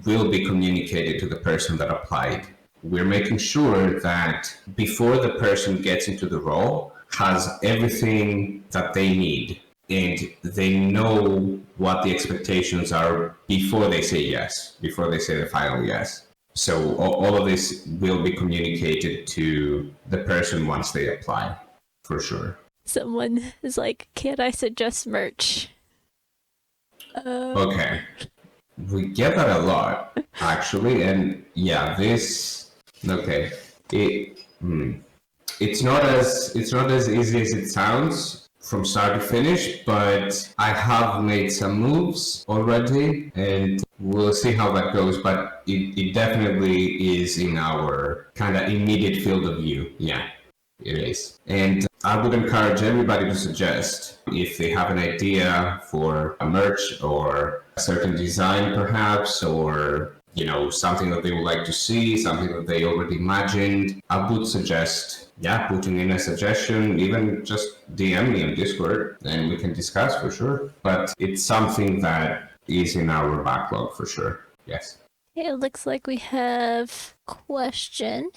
will be communicated to the person that applied. We're making sure that before the person gets into the role, has everything that they need and they know what the expectations are before they say yes, before they say the final yes. So all of this will be communicated to the person once they apply, for sure. Someone is like, can't I suggest merch? Okay. We get that a lot, actually, and yeah, okay. It's not as easy as it sounds from start to finish, but I have made some moves already, and we'll see how that goes. But it definitely is in our kind of immediate field of view. Yeah, it is. And I would encourage everybody to suggest if they have an idea for a merch or a certain design, perhaps, or something that they would like to see, something that they already imagined, I would suggest, putting in a suggestion, even just DM me on Discord, and we can discuss for sure. But it's something that is in our backlog for sure. Yes. It looks like we have a question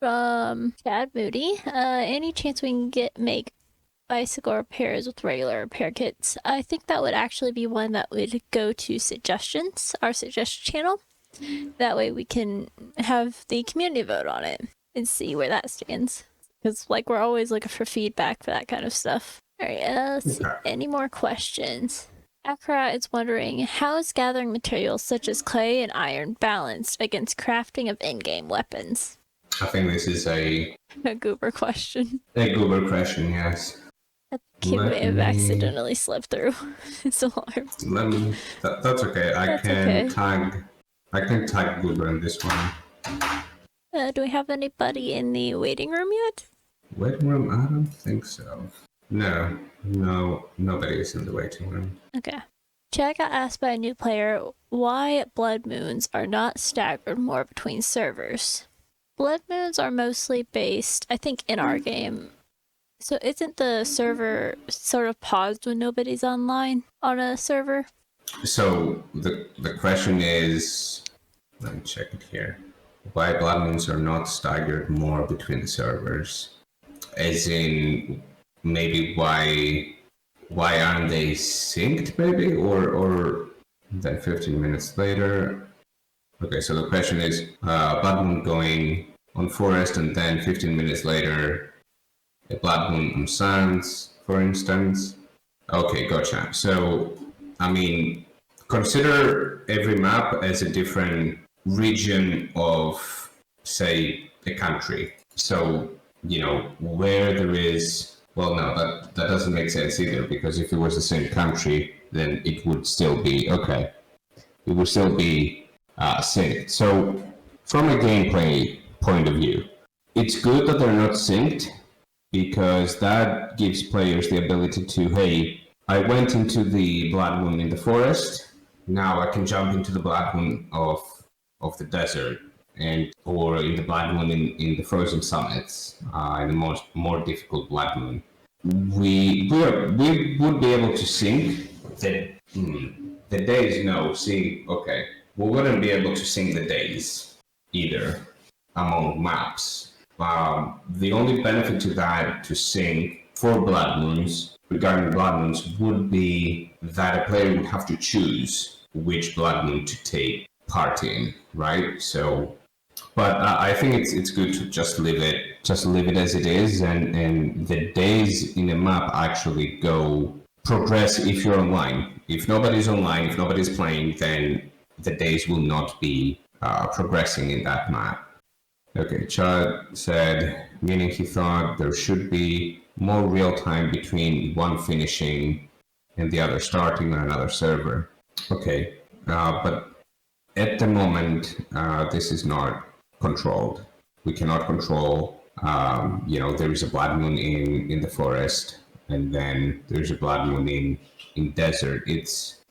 from Chad Moody. Any chance we can make bicycle repairs with regular repair kits? I think that would actually be one that would go to suggestions, our suggestion channel. That way we can have the community vote on it and see where that stands. Because we're always looking for feedback for that kind of stuff. All right, let's see. Any more questions? Akra is wondering, how is gathering materials such as clay and iron balanced against crafting of in-game weapons? I think this is a goober question. A goober question, yes. That kid may have accidentally slipped through his alarm. That's okay. I can tag goober in this one. Do we have anybody in the waiting room yet? Waiting room? I don't think so. No, nobody is in the waiting room. Okay. Chad got asked by a new player why blood moons are not staggered more between servers. Blood moons are mostly based, I think, in our game. So isn't the server sort of paused when nobody's online on a server? So the question is, let me check it here. Why blood moons are not staggered more between the servers? As in, maybe why aren't they synced, maybe? Or then 15 minutes later? Okay, so the question is, blood moon going on forest, and then 15 minutes later, a blood moon on sands, for instance. Okay, gotcha. So, I mean, consider every map as a different region of, say, a country. So, where there is, well, no, that doesn't make sense either, because if it was the same country, then it would still be, okay. It would still be synced. So, from a gameplay point of view, it's good that they're not synced, because that gives players the ability to, hey, I went into the blood moon in the forest, now I can jump into the blood moon of the desert, or in the blood moon in the frozen summits, in the more difficult blood moon. We would be able to sync the days. No, see, okay, we wouldn't be able to sync the days either among maps. The only benefit to that, to sync for blood moons, regarding blood moons, would be that a player would have to choose which blood moon to take part in, right? So, but I think it's good to just leave it as it is, and the days in a map actually progress if you're online. If nobody's online, if nobody's playing, then the days will not be progressing in that map. Okay, Chad said, meaning he thought there should be more real time between one finishing and the other starting on another server. Okay, but at the moment, this is not controlled. We cannot control, there is a blood moon in the forest, and then there's a blood moon in desert.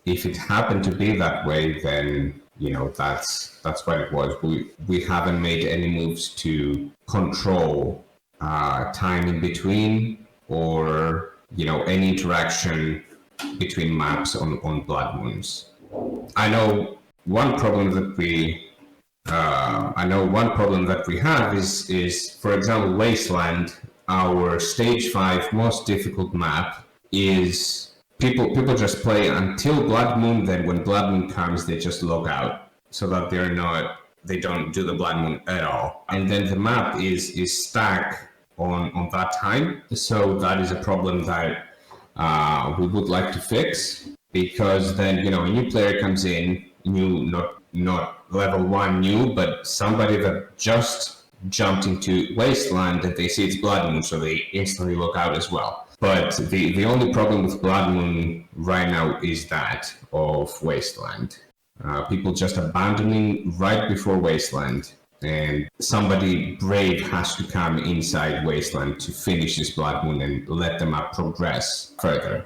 If it happened to be that way, then that's what it was. We haven't made any moves to control time in between, or any interaction between maps on blood moons. I know one problem that we have is, for example, Wasteland. Our stage 5 most difficult map is. People just play until Blood Moon, then when Blood Moon comes, they just log out, so that they don't do the Blood Moon at all. And then the map is stuck on that time. So that is a problem that we would like to fix, because then, a new player comes in, not level 1 new, but somebody that just jumped into Wasteland, and they see it's Blood Moon, so they instantly log out as well. But the only problem with Blood Moon right now is that of Wasteland. People just abandoning right before Wasteland, and somebody brave has to come inside Wasteland to finish this Blood Moon and let the map progress further.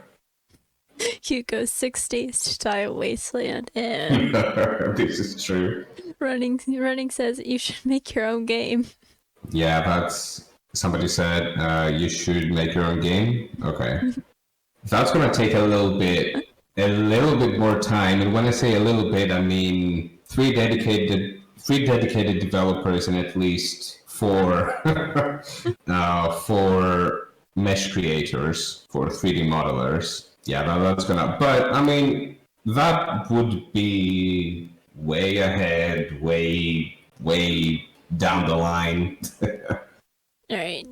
You go 6 days to die at Wasteland, and this is true. Running says you should make your own game. Yeah, that's somebody said you should make your own game. Okay, that's gonna take a little bit more time. And when I say a little bit, I mean three dedicated developers and at least four four mesh creators for 3D modelers. Yeah, that's gonna. But I mean, that would be way ahead, way down the line. All right.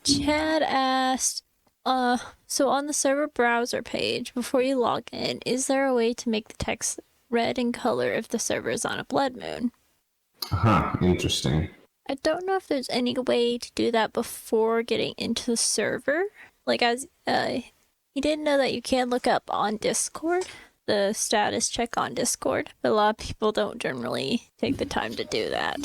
Chad asked, so on the server browser page before you log in, is there a way to make the text red in color if the server is on a blood moon? Interesting. I don't know if there's any way to do that before getting into the server. Like, as he didn't know that you can look up on Discord, the status check on Discord, but a lot of people don't generally take the time to do that.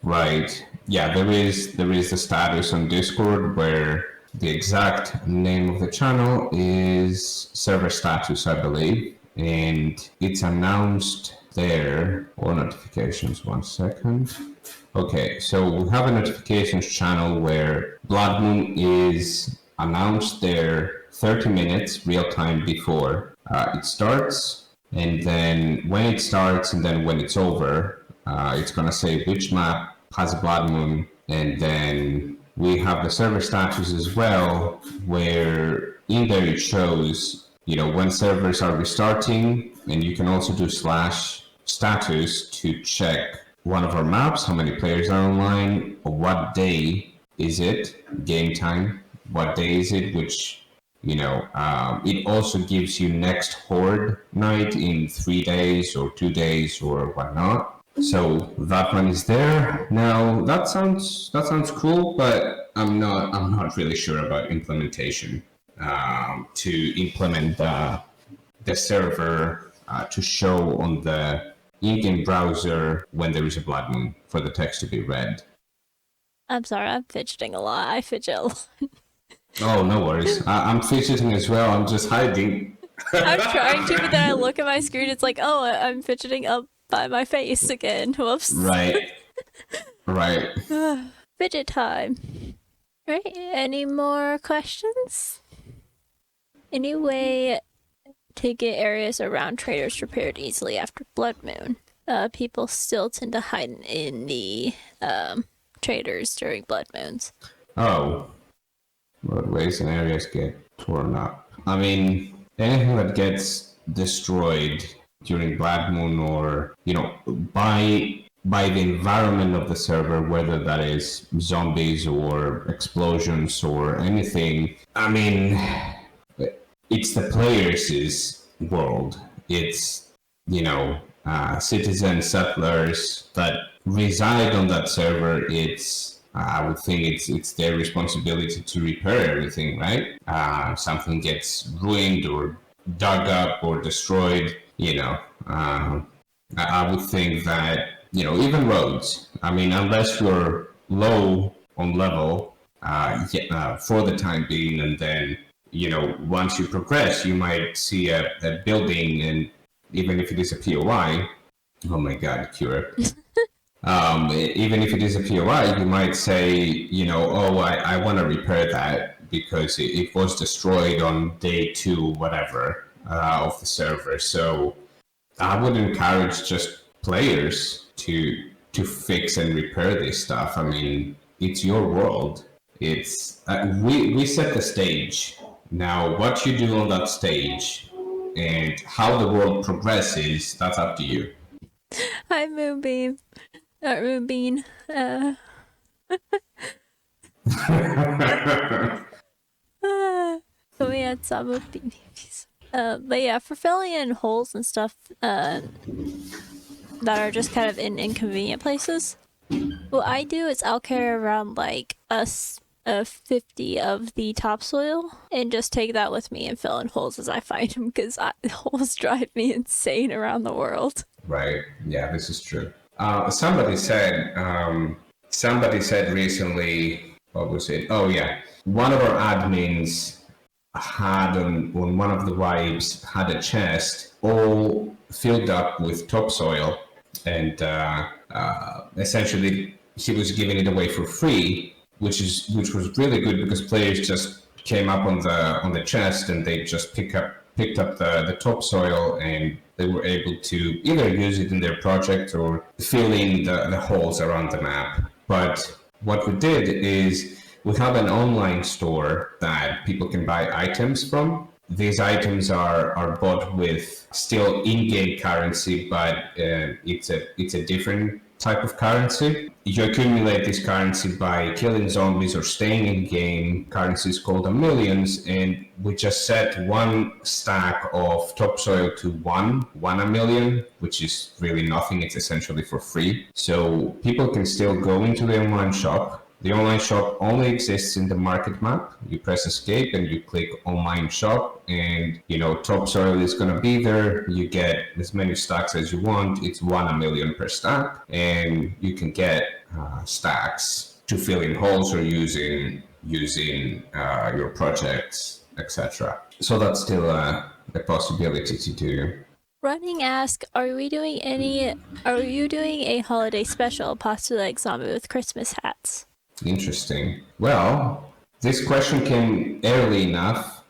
Right. Yeah, there is the status on Discord where the exact name of the channel is server status, I believe, and it's announced there. Or notifications. 1 second. Okay, so we have a notifications channel where Blood Moon is announced there 30 minutes real time before it starts, and then when it starts and then when it's over, it's gonna say which map has a blood moon, and then we have the server status as well, where in there it shows, when servers are restarting, and you can also do /status to check one of our maps, how many players are online, or what day is it, game time, what day is it, which, it also gives you next horde night in 3 days or 2 days or whatnot. So that one is there. Now that sounds cool, but I'm not really sure about implementation. To implement the server to show on the in-game browser when there is a blood moon for the text to be red. I'm sorry, I'm fidgeting a lot. I fidget a lot. Oh, no worries. I'm fidgeting as well. I'm just hiding. I'm trying to, but then I look at my screen. It's like, oh, I'm fidgeting up by my face again. Whoops. Right. Right. Fidget time. Right. Any more questions? Any way to get areas around traders repaired easily after Blood Moon? People still tend to hide in the traders during Blood Moons. Oh. What ways and areas get torn up? I mean, anything that gets destroyed during Blood Moon, or by the environment of the server, whether that is zombies or explosions or anything. I mean, it's the players' world. It's citizen settlers that reside on that server. I would think it's their responsibility to repair everything, right? Something gets ruined or dug up or destroyed, I would think that, even roads, I mean, unless you're low on level for the time being, and then, once you progress, you might see a building, and even if it is a POI, oh my God, Cure. Even if it is a POI, you might say, I want to repair that because it was destroyed on day 2, whatever, of the server. So I would encourage just players to fix and repair this stuff. I mean, it's your world. It's we set the stage. Now, what you do on that stage and how the world progresses, that's up to you. Hi, Moonbeam. Moonbean. So we had some Moonbean babies. But yeah, for filling in holes and stuff that are just kind of in inconvenient places, what I do is I'll carry around like a 50 of the topsoil and just take that with me and fill in holes as I find them, because holes drive me insane around the world. Right. Yeah, this is true. Somebody said recently, what was it? Oh yeah, one of our admins had on one of the vibes had a chest all filled up with topsoil, and essentially he was giving it away for free, which was really good because players just came up on the chest and they just picked up the topsoil, and they were able to either use it in their project or fill in the holes around the map. But what we did is we have an online store that people can buy items from. These items are bought with still in-game currency, but it's a different type of currency. You accumulate this currency by killing zombies or staying in game. Currency is called Amelians, and we just set one stack of topsoil to one Amelian, which is really nothing. It's essentially for free. So people can still go into the online shop. The online shop only exists in the market map. You press escape and you click online shop, and topsoil is going to be there. You get as many stacks as you want. It's 1 Amelian per stack, and you can get stacks to fill in holes or using your projects, etc. So that's still a possibility to do. Running asks, are you doing a holiday special, possibly like Zombie with Christmas hats? Interesting. Well, this question came early enough,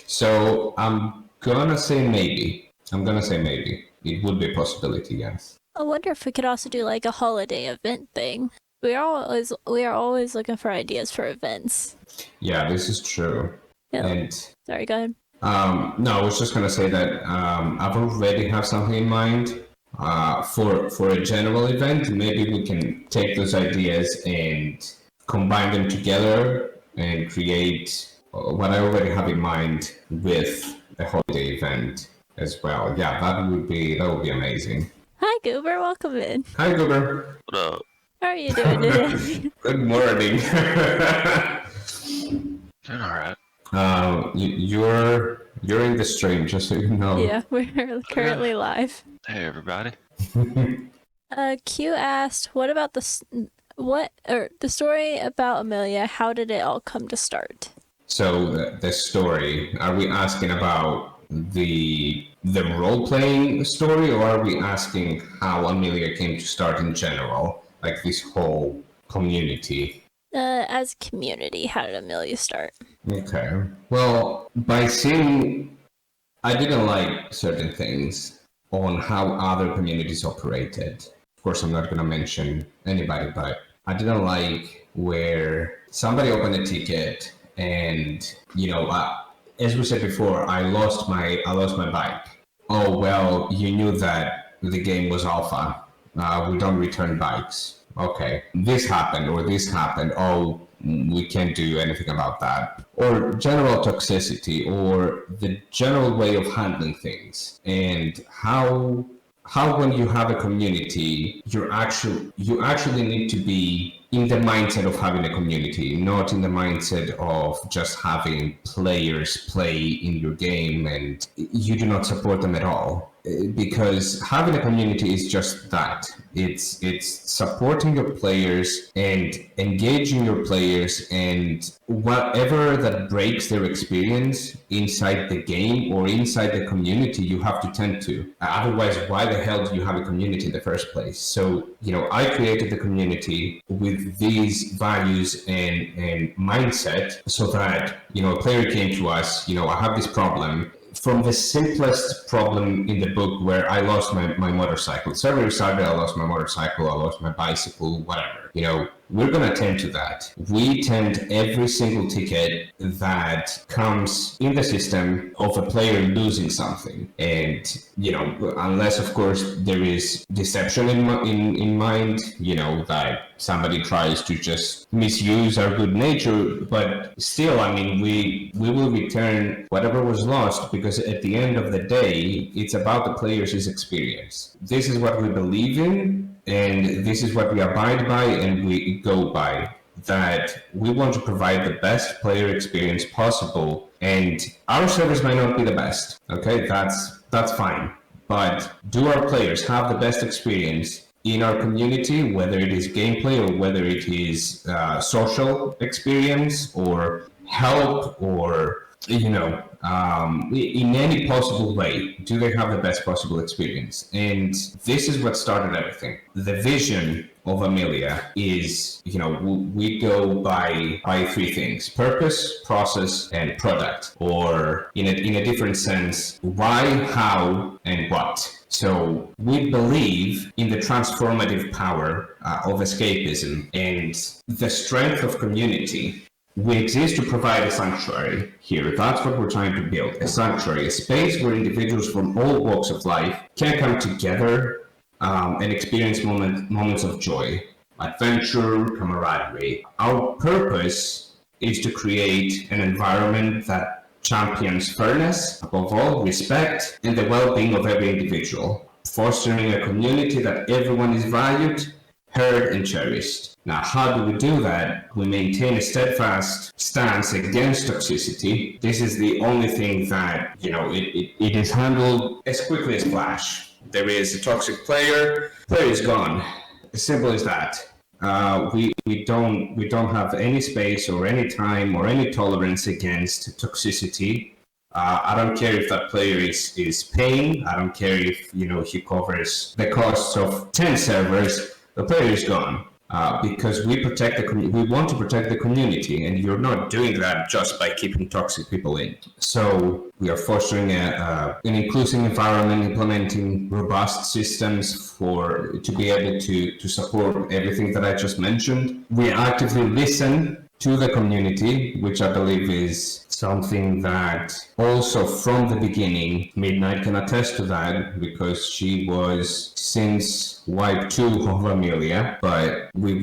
so I'm gonna say maybe. It would be a possibility, yes. I wonder if we could also do like a holiday event thing. We are always looking for ideas for events. Yeah, this is true. Yeah. And sorry, go ahead. no, I was just gonna say that I've already have something in mind. For a general event, maybe we can take those ideas and combine them together and create what I already have in mind with a holiday event as well. Yeah, that would be amazing. Hi, Goober. Welcome in. Hi, Goober. What up? How are you doing today? Good morning. Doing all right. You're in the stream, just so you know. Yeah, we're currently live. Hey, everybody. Q asked, "What about the story about Amelia? How did it all come to start?" So the story. Are we asking about the role-playing story, or are we asking how Amelia came to start in general, like this whole community? As a community, how did Amelia start? Okay. Well, by seeing, I didn't like certain things on how other communities operated. Of course, I'm not going to mention anybody, but I didn't like where somebody opened a ticket and, as we said before, I lost my bike. Oh, well, you knew that the game was alpha. We don't return bikes. Okay, this happened or this happened. Oh, we can't do anything about that. Or general toxicity, or the general way of handling things, and how when you have a community, you actually need to be in the mindset of having a community, not in the mindset of just having players play in your game and you do not support them at all. Because having a community is just that. It's supporting your players and engaging your players, and whatever that breaks their experience inside the game or inside the community, you have to tend to. Otherwise, why the hell do you have a community in the first place? So, I created the community with these values and mindset so that, a player came to us, I have this problem. From the simplest problem in the book where I lost my motorcycle. Several Saturday, I lost my motorcycle, I lost my bicycle, whatever. We're going to tend to that. We tend every single ticket that comes in the system of a player losing something. And, unless, of course, there is deception in mind, that somebody tries to just misuse our good nature. But still, we will return whatever was lost, because at the end of the day, it's about the player's experience. This is what we believe in, and this is what we abide by and we go by, that we want to provide the best player experience possible. And our servers might not be the best. Okay, that's fine. But do our players have the best experience in our community, whether it is gameplay or whether it is social experience or help or in any possible way. Do they have the best possible experience? And this is what started everything. The vision of Amelia is, we go by three things: purpose, process, and product, or in a different sense, why, how, and what. So we believe in the transformative power of escapism and the strength of community. We exist to provide a sanctuary here. That's what we're trying to build. A sanctuary, a space where individuals from all walks of life can come together and experience moments of joy, adventure, camaraderie. Our purpose is to create an environment that champions fairness, above all, respect, and the well-being of every individual, fostering a community that everyone is valued, heard, and cherished. Now, how do we do that? We maintain a steadfast stance against toxicity. This is the only thing that, it is handled as quickly as flash. There is a toxic player is gone. As simple as that. We don't have any space or any time or any tolerance against toxicity. I don't care if that player is paying. I don't care if he covers the costs of 10 servers. The player is gone because we want to protect the community, and you're not doing that just by keeping toxic people in. So we are fostering an inclusive environment, implementing robust systems to be able to support everything that I just mentioned. We actively listen to the community, which I believe is something that also from the beginning, Midnight can attest to that, because she was since Wipe 2 of Amelia, but we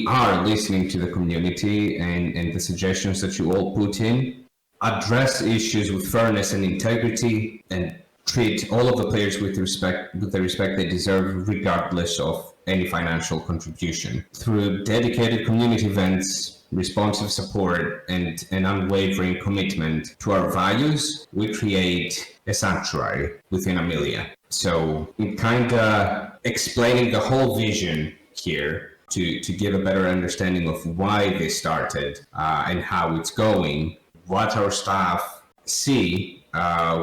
are listening to the community and the suggestions that you all put in, address issues with fairness and integrity, and treat all of the players with the respect they deserve, regardless of any financial contribution. Through dedicated community events, responsive support, and an unwavering commitment to our values, we create a sanctuary within Amelia. So in kind of explaining the whole vision here to give a better understanding of why they started and how it's going, what our staff see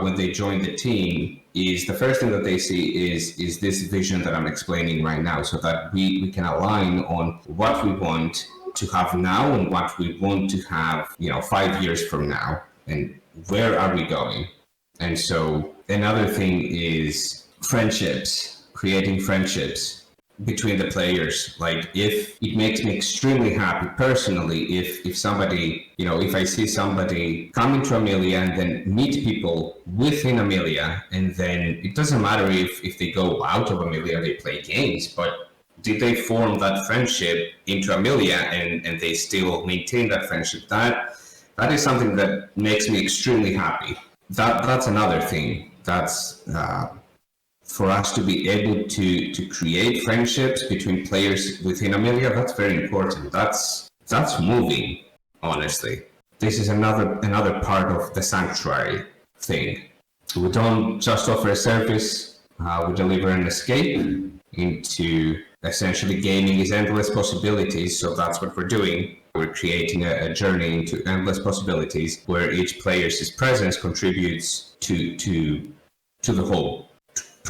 when they join the team is the first thing that they see is this vision that I'm explaining right now, so that we can align on what we want to have now and what we want to have 5 years from now, and where are we going. And so another thing is friendships, creating friendships between the players. Like, if it makes me extremely happy personally if somebody, if I see somebody come into Amelia and then meet people within Amelia, and then it doesn't matter if they go out of Amelia, they play games, but did they form that friendship into Amelia and they still maintain that friendship? That is something that makes me extremely happy. That's another thing. That's for us to be able to create friendships between players within Amelia. That's very important. That's moving, honestly. This is another part of the sanctuary thing. We don't just offer a service. We deliver an escape into essentially gaming is endless possibilities. So that's what we're doing. We're creating a journey into endless possibilities where each player's presence contributes to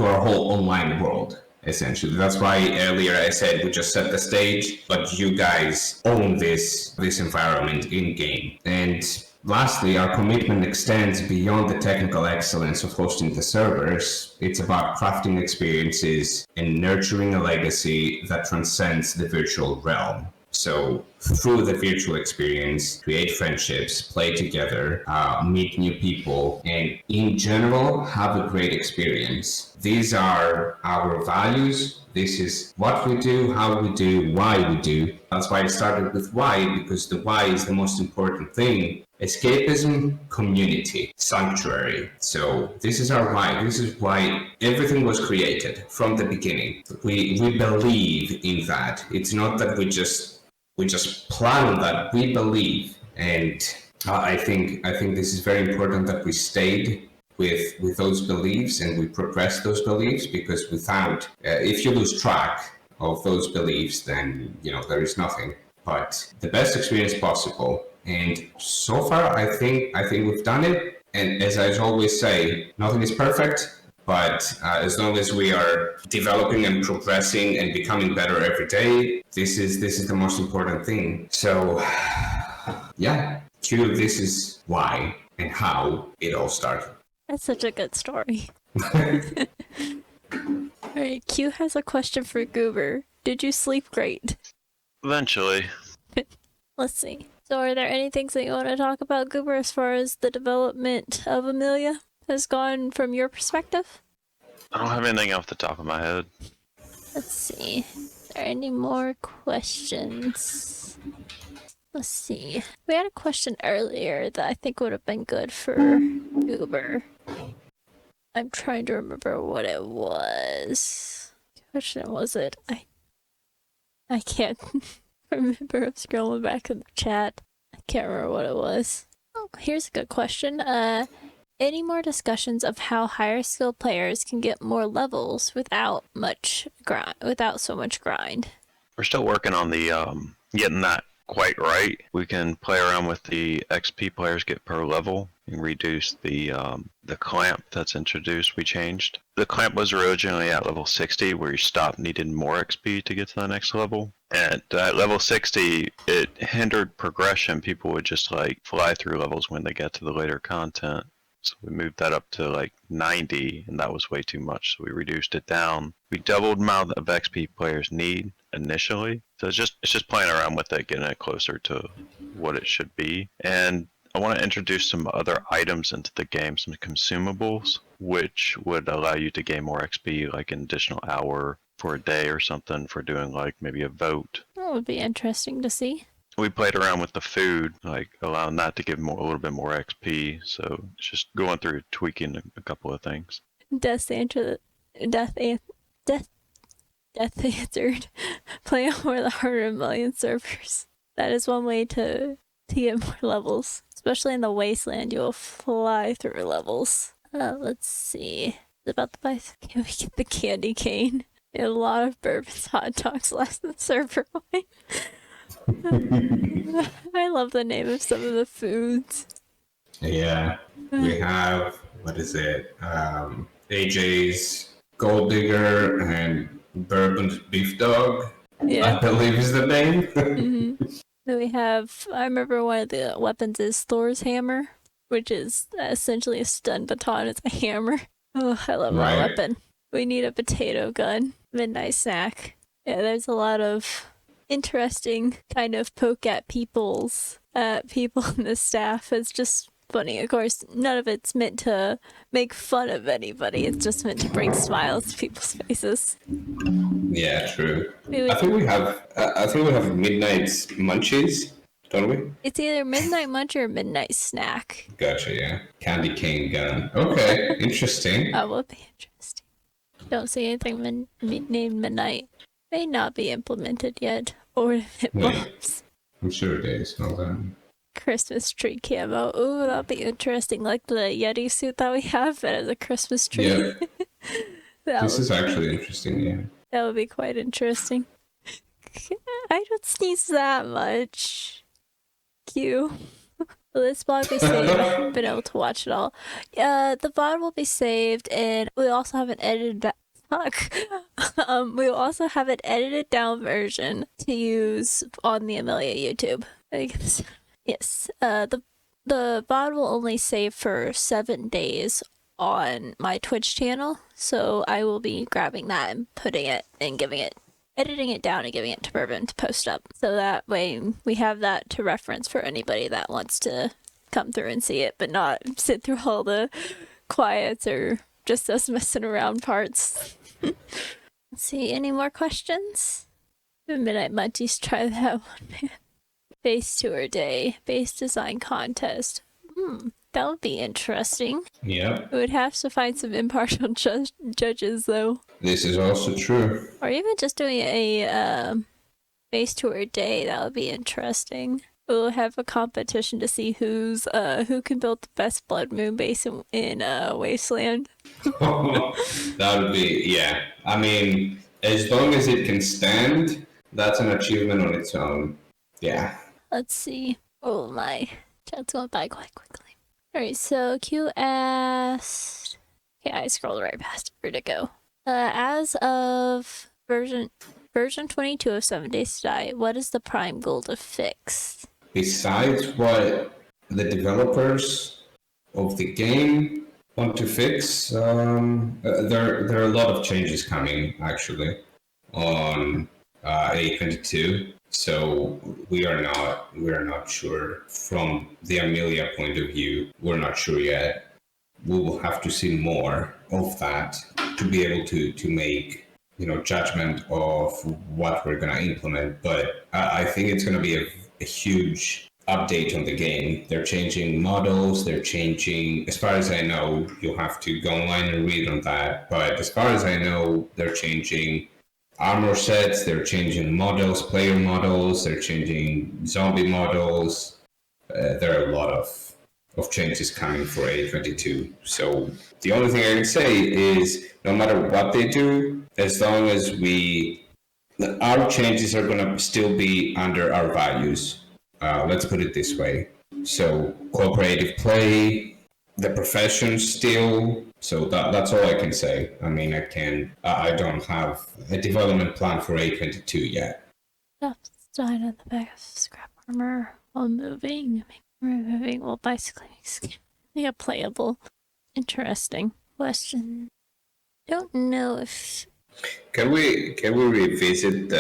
our whole online world, essentially. That's why earlier I said we just set the stage, but you guys own this environment in game. And lastly, our commitment extends beyond the technical excellence of hosting the servers. It's about crafting experiences and nurturing a legacy that transcends the virtual realm. So through the virtual experience, create friendships, play together, meet new people, and in general, have a great experience. These are our values. This is what we do, how we do, why we do. That's why I started with why, because the why is the most important thing. Escapism, community, sanctuary. So this is our why. This is why everything was created from the beginning. We believe in that. It's not that we just plan on that. We believe, and I think this is very important that we stayed with those beliefs and we progress those beliefs, because without, if you lose track of those beliefs, then there is nothing but the best experience possible. And so far, I think we've done it. And as I always say, nothing is perfect, but as long as we are developing and progressing and becoming better every day, this is the most important thing. So, yeah, Q, this is why and how it all started. That's such a good story. Alright, Q has a question for Goober. Did you sleep great? Eventually. Let's see. So are there any things that you want to talk about, Goober, as far as the development of Amelia has gone from your perspective? I don't have anything off the top of my head. Let's see. Is there any more questions? Let's see. We had a question earlier that I think would have been good for Goober. I'm trying to remember what it was. What question was it? I can't remember. I'm scrolling back in the chat. I can't remember what it was. Oh, here's a good question. Any more discussions of how higher skilled players can get more levels without so much grind? We're still working on the getting that quite right. We can play around with the XP players get per level and reduce the clamp that's introduced. We changed. The clamp was originally at level 60 where you stopped needing more XP to get to the next level. And at level 60, it hindered progression. People would just like fly through levels when they get to the later content. So we moved that up to like 90, and that was way too much. So we reduced it down. We doubled the amount of XP players need initially. So it's just playing around with it, getting it closer to what it should be. And I want to introduce some other items into the game, some consumables, which would allow you to gain more XP, like an additional hour for a day or something for doing like maybe a vote. That would be interesting to see. We played around with the food, like allowing that to give a little bit more XP. So it's just going through tweaking a couple of things. Death answered. Play on more than 100 million servers. That is one way to get more levels. Especially in the wasteland, you will fly through levels. Let's see. About the price. Can we get the candy cane? A lot of bourbons, hot dogs, less than server wine. I love the name of some of the foods. Yeah, we have, what is it? AJ's Gold Digger and Bourbon Beef Dog, Yeah. I believe is the name. Mm-hmm. Then we have, I remember one of the weapons is Thor's hammer, which is essentially a stun baton. It's a hammer. Oh, I love that weapon. We need a potato gun. Midnight snack. Yeah, there's a lot of interesting kind of poke at people in the staff. It's just funny. Of course, none of it's meant to make fun of anybody. It's just meant to bring smiles to people's faces. Yeah, true. I think we have Midnight Munchies, don't we? It's either Midnight Munch or Midnight Snack. Gotcha, yeah. Candy cane gun. Okay, interesting. That would be interesting. Don't see anything named Midnight. May not be implemented yet. Or if it bombs. I'm sure it is. Hold on. Christmas tree camo. Ooh, that'd be interesting. Like the Yeti suit that we have that has a Christmas tree. Yeah. This is actually interesting, yeah. That would be quite interesting. I don't sneeze that much. Q. Will this vlog be saved? I haven't been able to watch it all. The VOD will be saved, and we also have an edited we will also have an edited down version to use on the Amelia YouTube. Yes. The VOD will only save for 7 days on my Twitch channel, so I will be grabbing that and putting it and editing it down and giving it to Bourbon to post up. So that way we have that to reference for anybody that wants to come through and see it, but not sit through all the quiets or just us messing around parts. Let's see, any more questions? Midnight Munchies, try that one, man. Base tour day, base design contest. That would be interesting. Yeah. We would have to find some impartial judges, though. This is also true. Or even just doing a base tour day, that would be interesting. We'll have a competition to see who can build the best Blood Moon base in Wasteland. That would be, yeah. I mean, as long as it can stand, that's an achievement on its own. Yeah. Let's see. Oh my, chat's going by quite quickly. Alright, so Q asked. Okay, I scrolled right past it. Where'd it go? As of version 22 of 7 Days to Die, what is the prime goal to fix? Besides what the developers of the game want to fix, there are a lot of changes coming actually on A22. So we are not sure from the Amelia point of view. We're not sure yet. We will have to see more of that to be able to make judgment of what we're going to implement. But I think it's going to be a huge update on the game. They're changing models. They're changing, as far as I know, you'll have to go online and read on that. But as far as I know, they're changing armor sets. They're changing models, player models. They're changing zombie models. There are a lot of changes coming for A22. So the only thing I can say is no matter what they do, as long as our changes are going to still be under our values. Let's put it this way. So cooperative play, the profession still. So that's all I can say. I mean, I don't have a development plan for A22 yet. Stein at the back of scrap armor while moving. Removing will basically make it playable. Interesting question. Don't know if Can we revisit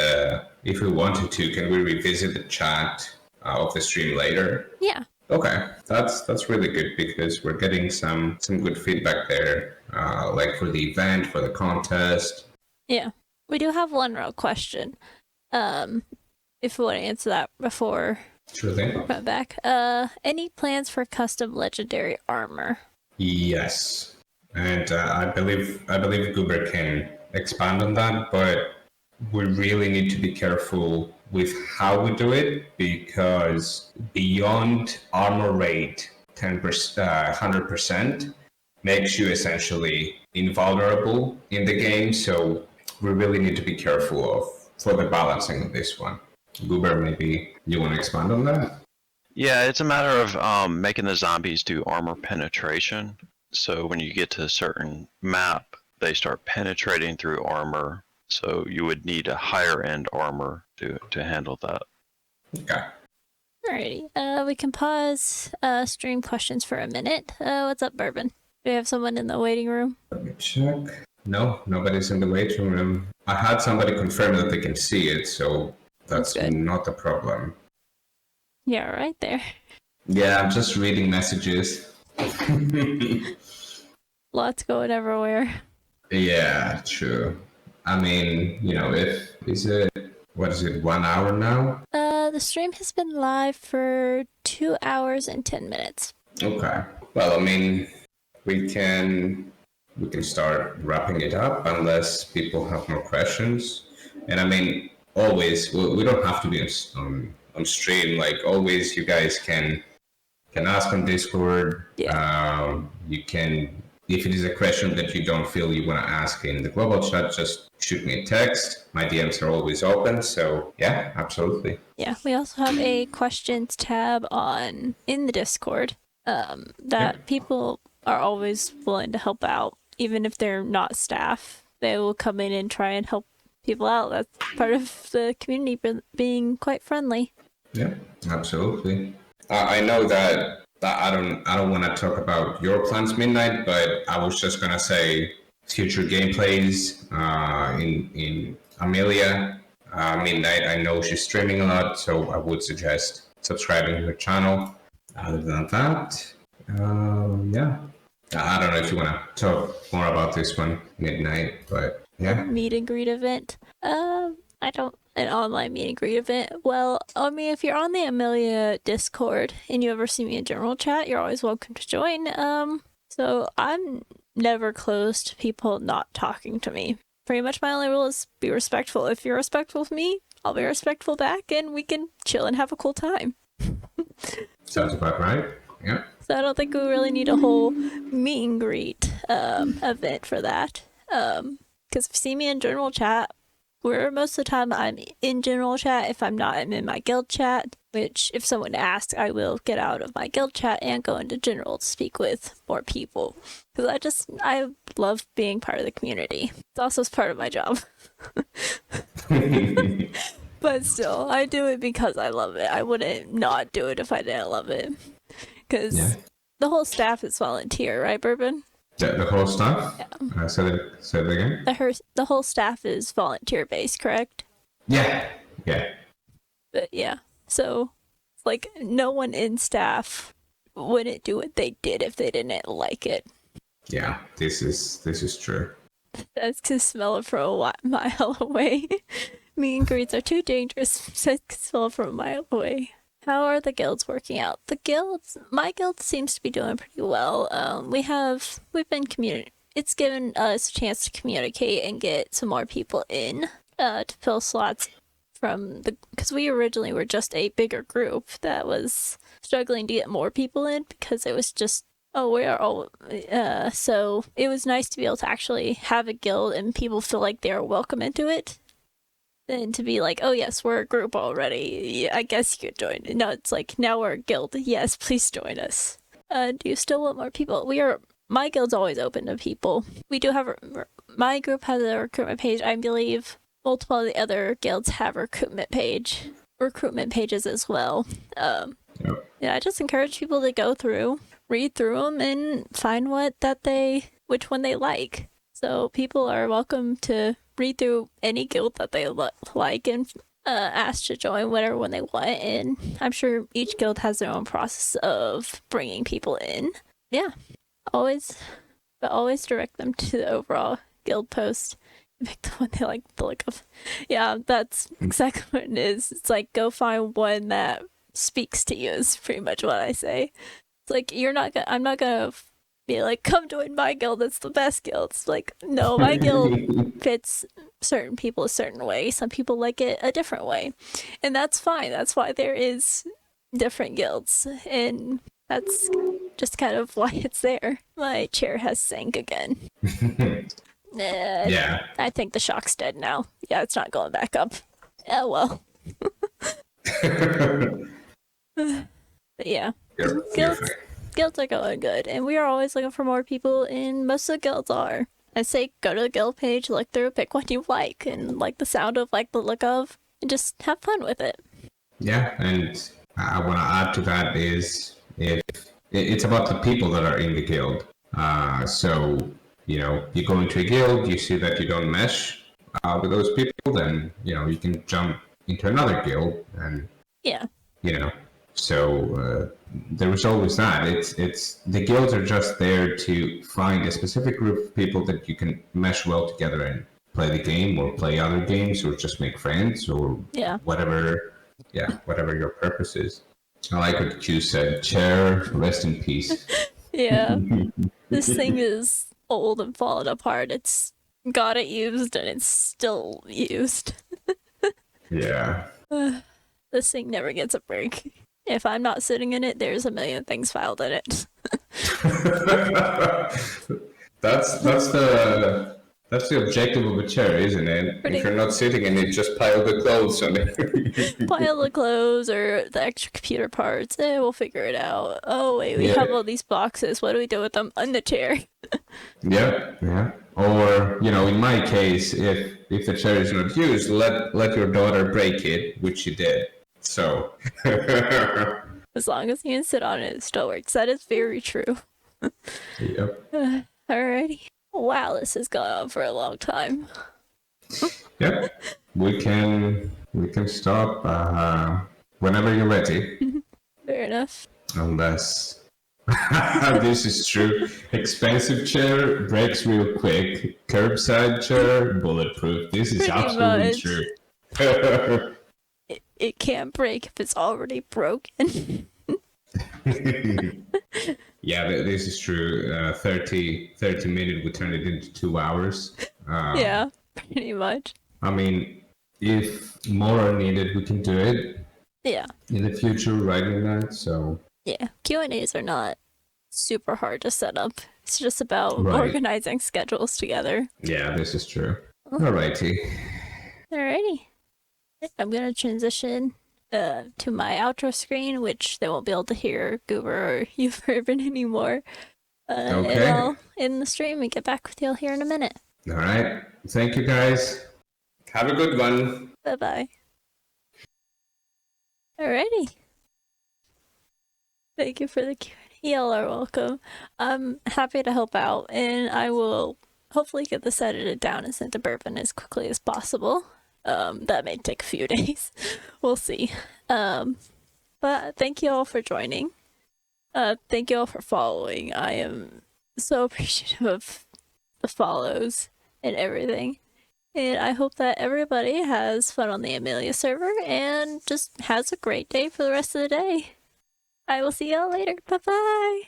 if we wanted to? Can we revisit the chat of the stream later? yeah. Okay, that's really good because we're getting some good feedback there, like for the event, for the contest. Yeah. We do have one real question. If we want to answer that before Sure thing. come back. Any plans for custom legendary armor? Yes, and I believe Goober can expand on that, but we really need to be careful with how we do it because beyond armor rate 10%, 100% makes you essentially invulnerable in the game. So we really need to be careful for the balancing of this one. Goober, maybe you want to expand on that? Yeah, it's a matter of making the zombies do armor penetration. So when you get to a certain map, they start penetrating through armor. So you would need a higher end armor to handle that. Okay. Alrighty. We can pause stream questions for a minute. What's up, Bourbon? Do we have someone in the waiting room? Let me check. No, nobody's in the waiting room. I had somebody confirm that they can see it, so that's good. not a problem. Yeah, right there. Yeah, I'm just reading messages. Lots going everywhere. Yeah, true. I mean, what is it, 1 hour now? The stream has been live for 2 hours and 10 minutes. Okay. Well, I mean, we can start wrapping it up unless people have more questions. And I mean, always, we don't have to be on stream. Like always, you guys can ask on Discord. Yeah. You can, if it is a question that you don't feel you want to ask in the global chat, just shoot me a text. My DMs are always open. So yeah, absolutely. Yeah, we also have a questions tab in the Discord that people are always willing to help out, even if they're not staff. They will come in and try and help people out. That's part of the community being quite friendly. Yeah, absolutely. I know that I don't want to talk about your plans, Midnight, but I was just gonna say future gameplays in Amelia. Midnight, I know she's streaming a lot, so I would suggest subscribing to her channel. Other than that, yeah. I don't know if you want to talk more about this one, Midnight, but yeah. Meet and greet event. An online meet and greet event. Well, I mean, if you're on the Amelia Discord and you ever see me in general chat, you're always welcome to join. So I'm never close to people not talking to me. Pretty much my only rule is be respectful. If you're respectful of me, I'll be respectful back and we can chill and have a cool time. Sounds about right. Yeah. So I don't think we really need a whole meet and greet event for that. Because if you see me in general chat, where most of the time I'm in general chat. If I'm not, I'm in my guild chat, which if someone asks, I will get out of my guild chat and go into general to speak with more people. Because I love being part of the community. It's also part of my job. But still, I do it because I love it. I wouldn't not do it if I didn't love it. Because the whole staff is volunteer, right, Bourbon? The whole staff? Yeah. Say it again? The whole staff is volunteer based, correct? Yeah. But yeah, so it's like no one in staff wouldn't do what they did if they didn't like it. Yeah, this is true. I can smell it from a mile away. Meet and greets are too dangerous. I can smell it from a mile away. How are the guilds working out? My guild seems to be doing pretty well. It's given us a chance to communicate and get some more people in to fill slots because we originally were just a bigger group that was struggling to get more people in because it was just so it was nice to be able to actually have a guild and people feel like they're welcome into it. Than to be like, oh yes, we're a group already. Yeah, I guess you could join. No, it's like, now we're a guild. Yes, please join us. Do you still want more people? My guild's always open to people. We do have, my group has a recruitment page. I believe multiple of the other guilds have recruitment pages as well. Yeah, I just encourage people to go through, read through them, and find which one they like. So people are welcome to read through any guild that they like and ask to join whatever one they want. And I'm sure each guild has their own process of bringing people in. Yeah, always direct them to the overall guild post. Pick the one they like the look of. Yeah, that's exactly what it is. It's like, go find one that speaks to you is pretty much what I say. It's like, I'm not gonna be like, come join my guild, it's the best guild. It's like, no, my guild fits certain people a certain way. Some people like it a different way. And that's fine. That's why there is different guilds. And that's just kind of why it's there. My chair has sank again. Yeah. I think the shock's dead now. Yeah, it's not going back up. Oh well. But yeah. Guilds are going good, and we are always looking for more people, and most of the guilds are. I say go to the guild page, look through, pick what you like, and like the sound of, like the look of, and just have fun with it. Yeah, and I want to add to that is if it's about the people that are in the guild. So, you go into a guild, you see that you don't mesh with those people, then, you can jump into another guild and, yeah. So there is always that. It's the guilds are just there to find a specific group of people that you can mesh well together and play the game or play other games or just make friends or whatever your purpose is. I like what Q said. Chair, rest in peace. Yeah. This thing is old and falling apart. It's got it used and it's still used. Yeah. This thing never gets a break. If I'm not sitting in it, there's a million things filed in it. That's the objective of a chair, isn't it? If you're not sitting in it, just pile the clothes on it. Pile the clothes or the extra computer parts. We'll figure it out. Oh wait, we have all these boxes. What do we do with them? On the chair. Yeah. Or, in my case, if the chair is not used, let your daughter break it, which she did. So as long as you can sit on it, it still works. That is very true. Yep. Alrighty. Wow, this has gone on for a long time. Yep. We can stop whenever you're ready. Fair enough. Unless this is true. Expensive chair breaks real quick. Curbside chair bulletproof. This is absolutely true. It can't break if it's already broken. Yeah, this is true. 30 minutes, we turn it into 2 hours. Yeah, pretty much. I mean, if more are needed, we can do it. Yeah. In the future, writing that, so... Yeah, Q&As are not super hard to set up. It's just about organizing schedules together. Yeah, this is true. Alrighty. Alrighty. I'm gonna transition to my outro screen, which they won't be able to hear Goober or You've Urban anymore. Okay. And I'll end the stream and get back with y'all here in a minute. All right. Thank you, guys. Have a good one. Bye bye. Alrighty. Thank you for the Q&A. Y'all are welcome. I'm happy to help out, and I will hopefully get this edited down and sent to Bourbon as quickly as possible. That may take a few days. We'll see. But thank you all for joining. Thank you all for following. I am so appreciative of the follows and everything. And I hope that everybody has fun on the Amelia server and just has a great day for the rest of the day. I will see y'all later. Bye bye.